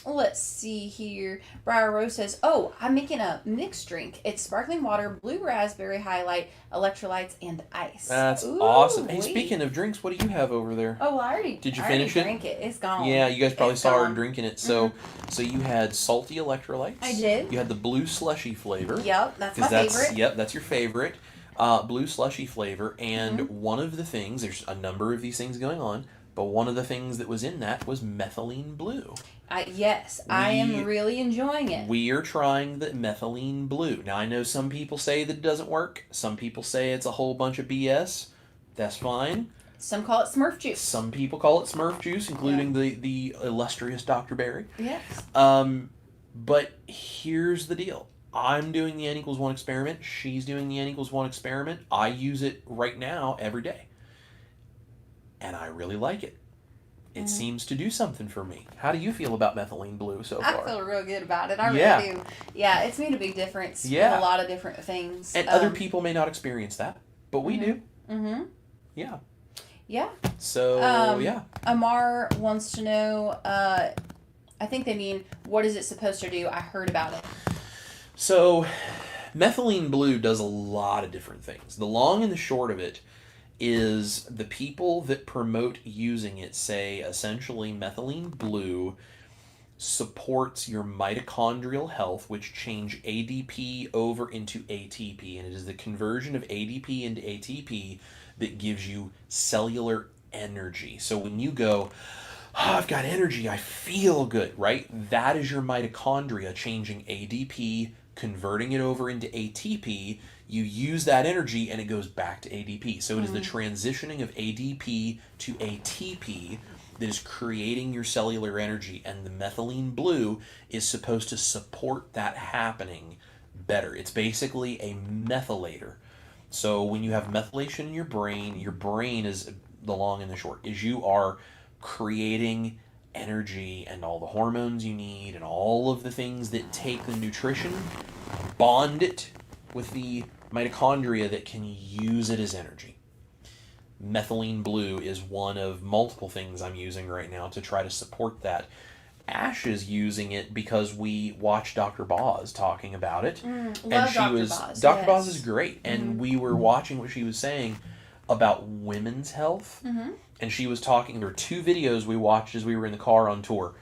Let's see here. Briar Rose says, oh, I'm making a mixed drink. It's sparkling water, blue raspberry highlight, electrolytes, and ice. That's Ooh, awesome. Hey, wait. speaking of drinks, what do you have over there? Oh, I already Did you I already finish it? drank it. It's gone. Yeah, you guys probably It's saw her gone. drinking it. So, so you had salty electrolytes. I did. You had the blue slushy flavor. Yep, that's my 'Cause favorite. Yep, that's your favorite. Blue slushy flavor. And one of the things, there's a number of these things going on, but one of the things that was in that was methylene blue. Yes, I am really enjoying it. We are trying the methylene blue. Now, I know some people say that it doesn't work. Some people say it's a whole bunch of BS. That's fine. Some call it Smurf juice. Some people call it Smurf juice, including the illustrious Dr. Barry. Yes. But here's the deal. I'm doing the N=1 experiment. She's doing the N=1 experiment. I use it right now every day. And I really like it. It seems to do something for me. How do you feel about methylene blue so far? I feel real good about it. I really do. Yeah, it's made a big difference in a lot of different things. And other people may not experience that, but we do. Mm-hmm. Yeah. Yeah. So, yeah. Amar wants to know, I think they mean, what is it supposed to do? I heard about it. So, methylene blue does a lot of different things. The long and the short of it is the people that promote using it say essentially methylene blue supports your mitochondrial health, which change ADP over into ATP. And it is the conversion of ADP into ATP that gives you cellular energy. So when you go, oh, I've got energy, I feel good, right? That is your mitochondria changing ADP, converting it over into ATP. You use that energy and it goes back to ADP. So it is the transitioning of ADP to ATP that is creating your cellular energy, and the methylene blue is supposed to support that happening better. It's basically a methylator. So when you have methylation in your brain is the long and the short, is you are creating energy and all the hormones you need and all of the things that take the nutrition, bond it with the mitochondria that can use it as energy. Methylene blue is one of multiple things I'm using right now to try to support that. Ash is using it because we watched Dr. Boz talking about it. Love Dr. Boz. Dr. Boz is great. And we were watching what she was saying about women's health. And she was talking, there were 2 videos we watched as we were in the car on tour.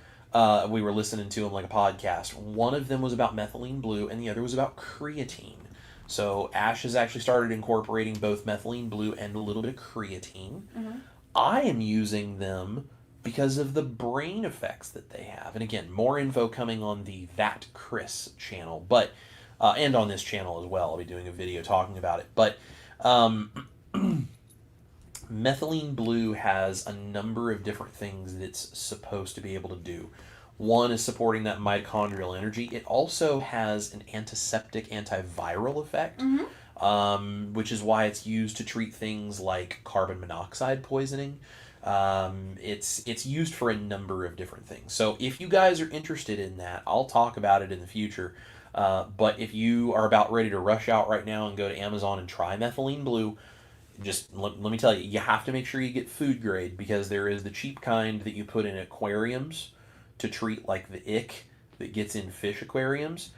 We were listening to them like a podcast. One of them was about methylene blue and the other was about creatine. So Ash has actually started incorporating both methylene blue and a little bit of creatine. I am using them because of the brain effects that they have. And again, more info coming on the That Chris channel, but and on this channel as well. I'll be doing a video talking about it. But methylene blue has a number of different things that it's supposed to be able to do. One is supporting that mitochondrial energy. It also has an antiseptic, antiviral effect, which is why it's used to treat things like carbon monoxide poisoning. It's used for a number of different things. So if you guys are interested in that, I'll talk about it in the future. But if you are about ready to rush out right now and go to Amazon and try methylene blue, just let me tell you, you have to make sure you get food grade, because there is the cheap kind that you put in aquariums to treat like the ick that gets in fish aquariums.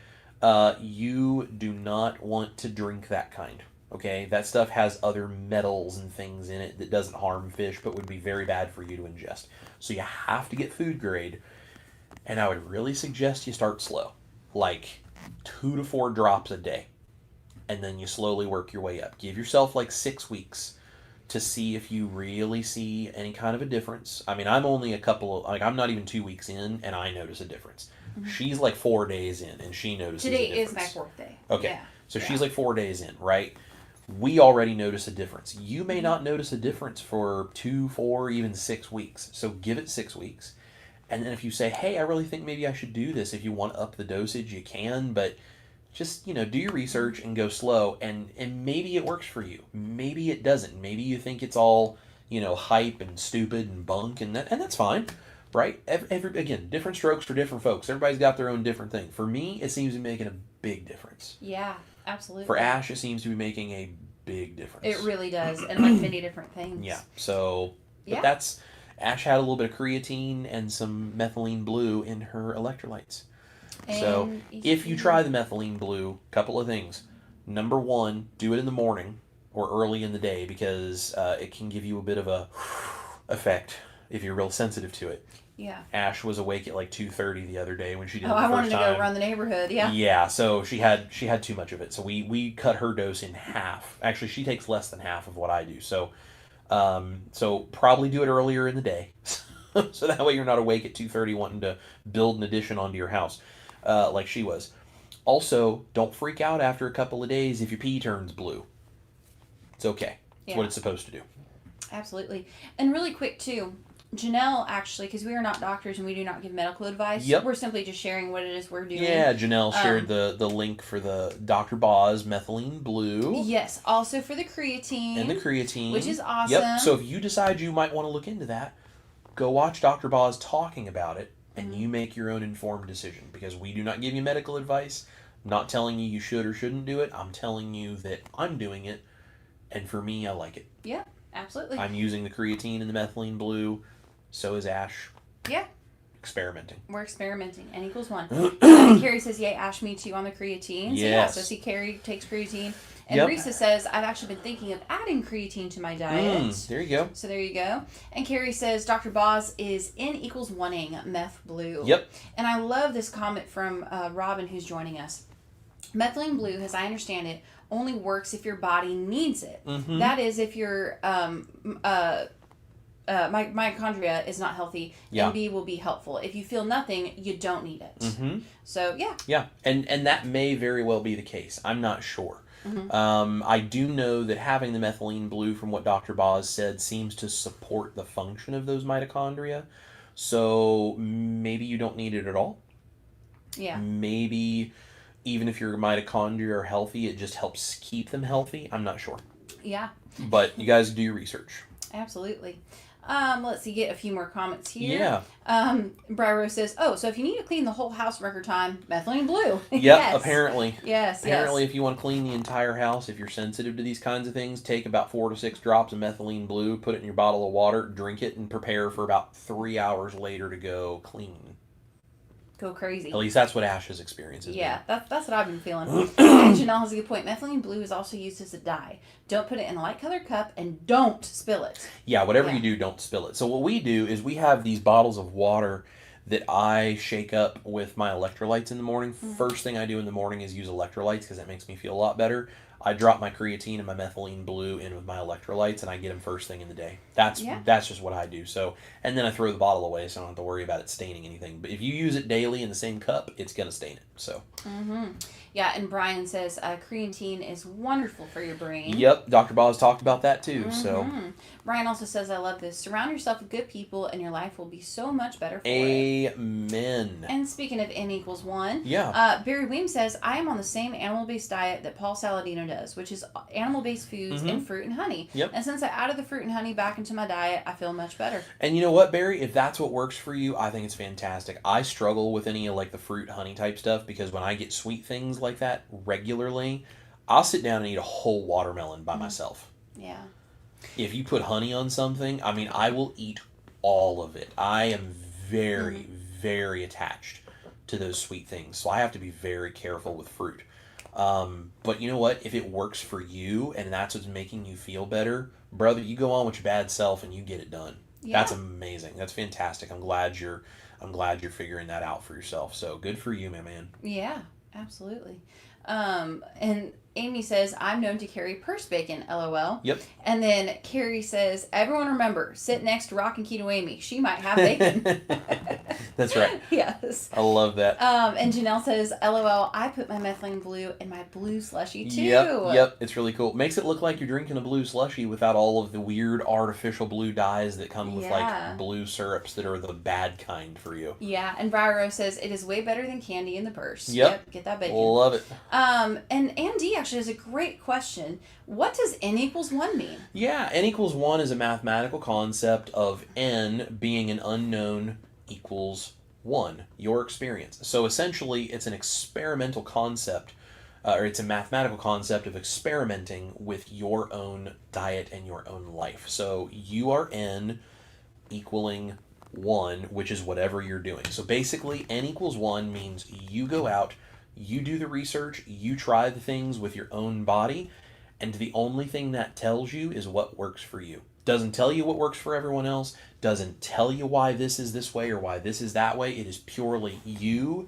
You do not want to drink that kind. Okay, that stuff has other metals and things in it that doesn't harm fish but would be very bad for you to ingest. So you have to get food grade, and I would really suggest you start slow, like 2 to 4 drops a day, and then you slowly work your way up. Give yourself like 6 weeks to see if you really see any kind of a difference. I mean, I'm only I'm not even 2 weeks in, and I notice a difference. She's like 4 days in, and she notices a difference. Today is my 4th day. Okay, yeah. So she's like 4 days in, right? We already notice a difference. You may not notice a difference for 2, 4, even 6 weeks. So give it 6 weeks. And then if you say, hey, I really think maybe I should do this, if you want to up the dosage, you can, but just, do your research and go slow, and maybe it works for you. Maybe it doesn't. Maybe you think it's all, hype and stupid and bunk, and that's fine, right? Again, different strokes for different folks. Everybody's got their own different thing. For me, it seems to be making a big difference. Yeah, absolutely. For Ash, it seems to be making a big difference. It really does, and like many different things. Yeah, so, but Ash had a little bit of creatine and some methylene blue in her electrolytes. So if you try the methylene blue, couple of things. Number 1, do it in the morning or early in the day, because it can give you a bit of a effect if you're real sensitive to it. Yeah. Ash was awake at like 2:30 the other day when she did it the I first wanted to time. go around the neighborhood, yeah. Yeah, so she had too much of it. So we cut her dose in half. Actually, she takes less than half of what I do. So probably do it earlier in the day. So that way you're not awake at 2:30 wanting to build an addition onto your house. Like she was. Also, don't freak out after a couple of days if your pee turns blue. It's okay. It's what it's supposed to do. Absolutely. And really quick, too, Janelle, actually, because we are not doctors and we do not give medical advice, we're simply just sharing what it is we're doing. Yeah, Janelle shared the link for the Dr. Boz methylene blue. Yes, also for the creatine. And the creatine. Which is awesome. Yep, so if you decide you might want to look into that, go watch Dr. Boz talking about it, and you make your own informed decision, because we do not give you medical advice. I'm not telling you should or shouldn't do it. I'm telling you that I'm doing it, and for me, I like it. Yeah, absolutely. I'm using the creatine and the methylene blue. So is Ash. Yeah. Experimenting. We're experimenting. N equals 1. Carrie says, yay, Ash, me too on the creatine. So Yes. see, Carrie takes creatine. And Yep. Risa says, I've actually been thinking of adding creatine to my diet. There you go. So there you go. And Carrie says, Dr. Boz is N equals wanting meth blue. Yep. And I love this comment from Robin, who's joining us. Methylene blue, as I understand it, only works if your body needs it. Mm-hmm. That is, if your mitochondria is not healthy, Yeah. NB will be helpful. If you feel nothing, you don't need it. Mm-hmm. So, yeah. Yeah, and that may very well be the case. I'm not sure. Mm-hmm. I do know that having the methylene blue, from what Dr. Boz said, seems to support the function of those mitochondria. So maybe you don't need it at all. Yeah. Maybe even if your mitochondria are healthy, it just helps keep them healthy. I'm not sure. Yeah. But you guys do your research. Absolutely. Let's see, get a few more comments here. Yeah. Bryro says, oh, so if you need to clean the whole house in record time, methylene blue. Yep, Yes. apparently. Yes, Apparently, if you want to clean the entire house, if you're sensitive to these kinds of things, take about 4 to 6 drops of methylene blue, put it in your bottle of water, drink it, and prepare for about 3 hours later to go clean. Go crazy. At least that's what Ash's experience has Yeah, been. that's what I've been feeling. And Janelle has a good point. Methylene blue is also used as a dye. Don't put it in a light colored cup and don't spill it. Yeah, whatever Yeah. you do, don't spill it. So what we do is we have these bottles of water that I shake up with my electrolytes in the morning. First thing I do in the morning is use electrolytes because that makes me feel a lot better. I drop my creatine and my methylene blue in with my electrolytes, and I get them first thing in the day. That's just what I do. So, and then I throw the bottle away, so I don't have to worry about it staining anything. But if you use it daily in the same cup, it's gonna stain it. So. Yeah, and Brian says creatine is wonderful for your brain. Yep, Dr. Boz talked about that too. So. Brian also says, I love this. Surround yourself with good people, and your life will be so much better for it. Amen. And speaking of N equals 1, Yeah. Barry Weem says, I am on the same animal-based diet that Paul Saladino does, which is animal-based foods and fruit and honey. Yep. And since I added the fruit and honey back into my diet, I feel much better. And you know what, Barry? If that's what works for you, I think it's fantastic. I struggle with any of like the fruit honey type stuff because when I get sweet things like that regularly, I'll sit down and eat a whole watermelon by myself. Yeah. If you put honey on something, I mean, I will eat all of it. I am very, very attached to those sweet things. So I have to be very careful with fruit. But you know what? If it works for you and that's what's making you feel better, brother, you go on with your bad self and you get it done. Yeah. That's amazing. That's fantastic. I'm glad you're figuring that out for yourself. So good for you, my man. Yeah, absolutely. And Amy says, I'm known to carry purse bacon, LOL. Yep. And then Carrie says, everyone remember, sit next to Rockin' Keto Amy. She might have bacon. That's right. Yes. I love that. And Janelle says, LOL, I put my methylene blue in my blue slushy too. Yep. It's really cool. Makes it look like you're drinking a blue slushy without all of the weird artificial blue dyes that come with like blue syrups that are the bad kind for you. Yeah. And Bryro says, it is way better than candy in the purse. Yep. Get that bacon. Love it. And Andy actually has a great question. What does N equals 1 mean? Yeah, N equals 1 is a mathematical concept of N being an unknown equals 1, your experience. So essentially, it's an experimental concept, or it's a mathematical concept of experimenting with your own diet and your own life. So you are N equaling 1, which is whatever you're doing. So basically, N equals 1 means you go out, you do the research, you try the things with your own body, and the only thing that tells you is what works for you. Doesn't tell you what works for everyone else, doesn't tell you why this is this way or why this is that way. It is purely you,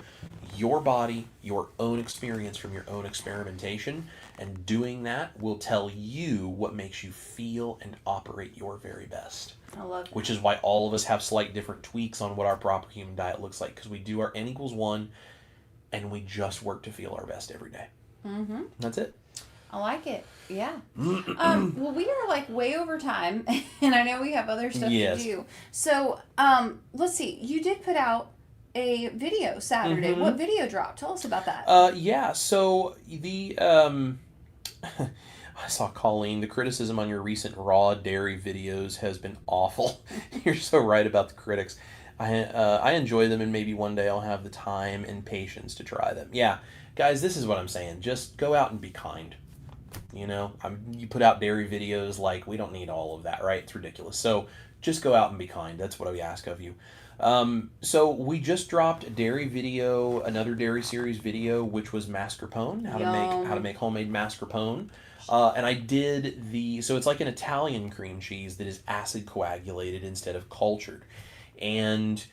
your body, your own experience from your own experimentation, and doing that will tell you what makes you feel and operate your very best. I love that. Which is why all of us have slight different tweaks on what our proper human diet looks like, because we do our N equals 1, and we just work to feel our best every day. Mm-hmm. That's it. I like it. Yeah. Well, we are like way over time, and I know we have other stuff to do. So, let's see. You did put out a video Saturday. What video dropped? Tell us about that. Yeah. So the I saw Colleen. The criticism on your recent raw dairy videos has been awful. You're so right about the critics. I enjoy them, and maybe one day I'll have the time and patience to try them. Yeah, guys, this is what I'm saying. Just go out and be kind. You know, you put out dairy videos, like, we don't need all of that, right? It's ridiculous. So just go out and be kind. That's what we ask of you. So we just dropped a dairy video, another dairy series video, which was mascarpone, how to make homemade mascarpone. And I did so it's like an Italian cream cheese that is acid coagulated instead of cultured. And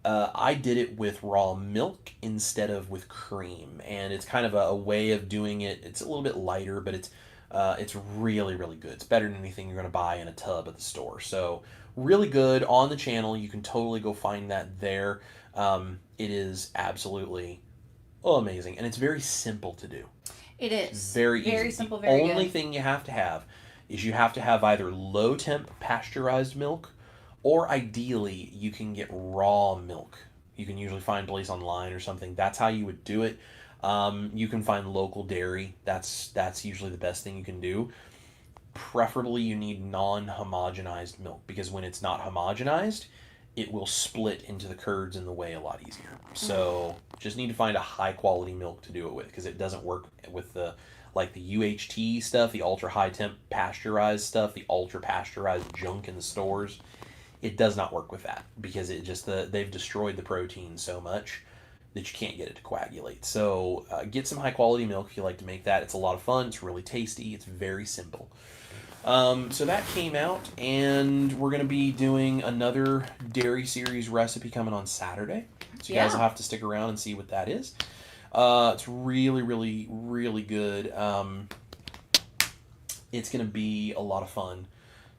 I did it with raw milk instead of with cream. And it's kind of a way of doing it. It's a little bit lighter, but it's really, really good. It's better than anything you're going to buy in a tub at the store. So really good on the channel. You can totally go find that there. It is absolutely amazing. And it's very simple to do. It is. Very easy. Very simple, very good. The only thing you have to have is you have to have either low temp pasteurized milk, or ideally you can get raw milk. You can usually find a place online or something. That's how you would do it. You can find local dairy. That's usually the best thing you can do. Preferably you need non-homogenized milk, because when it's not homogenized, it will split into the curds in the whey a lot easier. So just need to find a high quality milk to do it with, because it doesn't work with the UHT stuff, the ultra high temp pasteurized stuff, the ultra pasteurized junk in the stores. It does not work with that, because they've destroyed the protein so much that you can't get it to coagulate. So get some high quality milk if you like to make that. It's a lot of fun. It's really tasty. It's very simple. So that came out, and we're going to be doing another dairy series recipe coming on Saturday. So you guys will have to stick around and see what that is. It's really, really, really good. It's going to be a lot of fun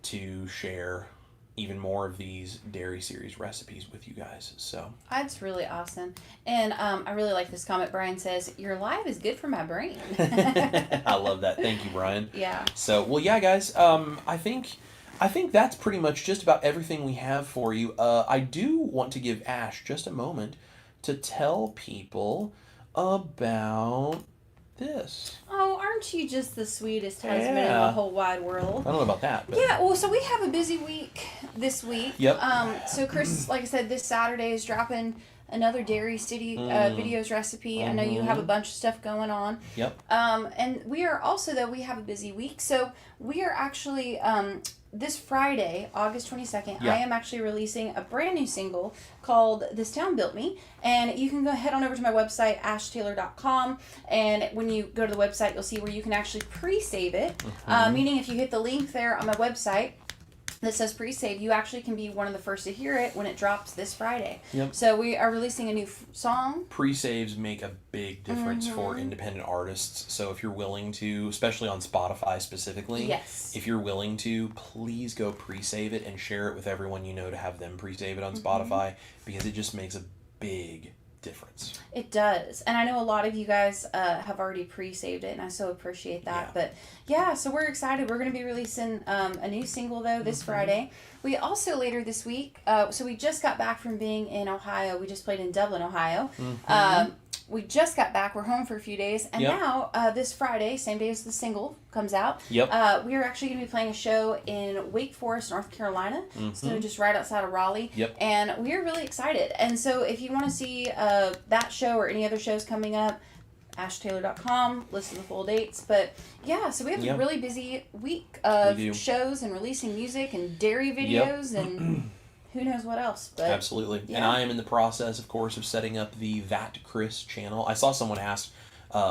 to share even more of these dairy series recipes with you guys. So that's really awesome. And I really like this comment. Brian says, your live is good for my brain. I love that. Thank you, Brian. Yeah. So, well, yeah, guys, I think that's pretty much just about everything we have for you. I do want to give Ash just a moment to tell people about this. Oh, aren't you just the sweetest husband in the whole wide world? I don't know about that. But... Yeah, well, so we have a busy week this week. Yep. So Chris, like I said, this Saturday is dropping another Dairy City videos recipe. I know you have a bunch of stuff going on. Yep. And we are also, though, we have a busy week. So we are actually, this Friday, August 22nd, I am actually releasing a brand new single called This Town Built Me. And you can go head on over to my website, ashtaylor.com. And when you go to the website, you'll see where you can actually pre-save it. Meaning if you hit the link there on my website that says pre-save, you actually can be one of the first to hear it when it drops this Friday. Yep. So we are releasing a new song. Pre-saves make a big difference for independent artists. So if you're willing to, especially on Spotify specifically, if you're willing to, please go pre-save it and share it with everyone you know to have them pre-save it on Spotify, because it just makes a big difference. It does. And I know a lot of you guys have already pre-saved it, and I so appreciate that. But yeah, so we're excited. We're going to be releasing a new single, though, this Friday. We also, later this week, so we just got back from being in Ohio. We just played in Dublin, Ohio. We just got back. We're home for a few days. And now, this Friday, same day as the single comes out, we are actually going to be playing a show in Wake Forest, North Carolina. So just right outside of Raleigh. And we're really excited. And so if you want to see that show or any other shows coming up, ashtaylor.com, list the full dates. But yeah, so we have a really busy week of shows and releasing music and dairy videos and... who knows what else. But absolutely. And I am in the process, of course, of setting up the That Chris channel. I saw someone ask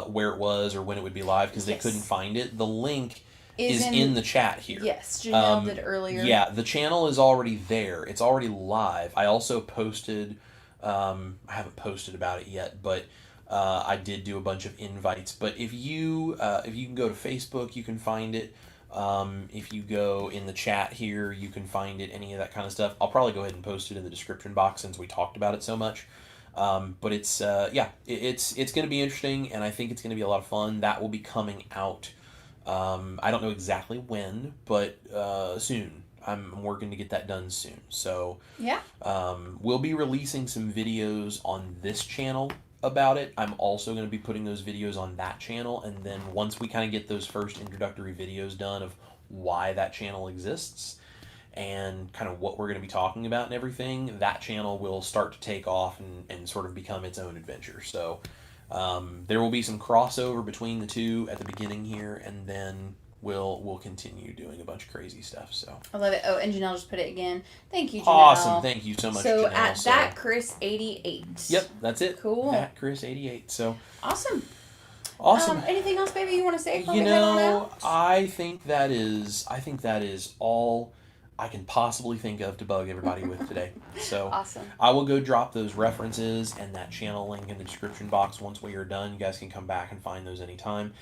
where it was or when it would be live, because they couldn't find it. The link is in the chat here. Yes, Janelle did earlier. Yeah, the channel is already there. It's already live. I also posted, I haven't posted about it yet, but I did do a bunch of invites. But if you can go to Facebook, you can find it. If you go in the chat here, you can find it, any of that kind of stuff. I'll probably go ahead and post it in the description box since we talked about it so much. But it's going to be interesting, and I think it's going to be a lot of fun. That will be coming out. I don't know exactly when, but soon. I'm working to get that done soon. So we'll be releasing some videos on this channel about it. I'm also going to be putting those videos on that channel, and then once we kind of get those first introductory videos done of why that channel exists and kind of what we're going to be talking about and everything, that channel will start to take off and sort of become its own adventure. So there will be some crossover between the two at the beginning here, and then we'll continue doing a bunch of crazy stuff. So I love it. Oh, and Janelle just put it again. Thank you, Janelle. Awesome. Thank you so much, so Janelle. At that Chris 88. Yep, that's it. Cool. At Chris 88. So awesome. Awesome. Anything else, baby, you want to say before You we head on know, out? I think that is all I can possibly think of to bug everybody with today. So Awesome. I will go drop those references and that channel link in the description box once we are done. You guys can come back and find those anytime.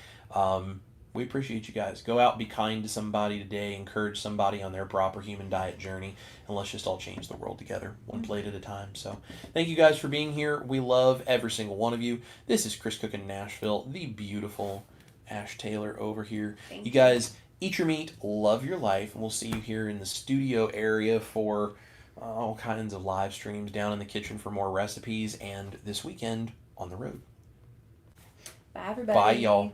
We appreciate you guys. Go out, be kind to somebody today, encourage somebody on their proper human diet journey, and let's just all change the world together, one plate at a time. So thank you guys for being here. We love every single one of you. This is Chris Cook in Nashville, the beautiful Ash Taylor over here. Thank You guys, eat your meat, love your life, and we'll see you here in the studio area for all kinds of live streams, down in the kitchen for more recipes, and this weekend on the road. Bye, everybody. Bye, y'all.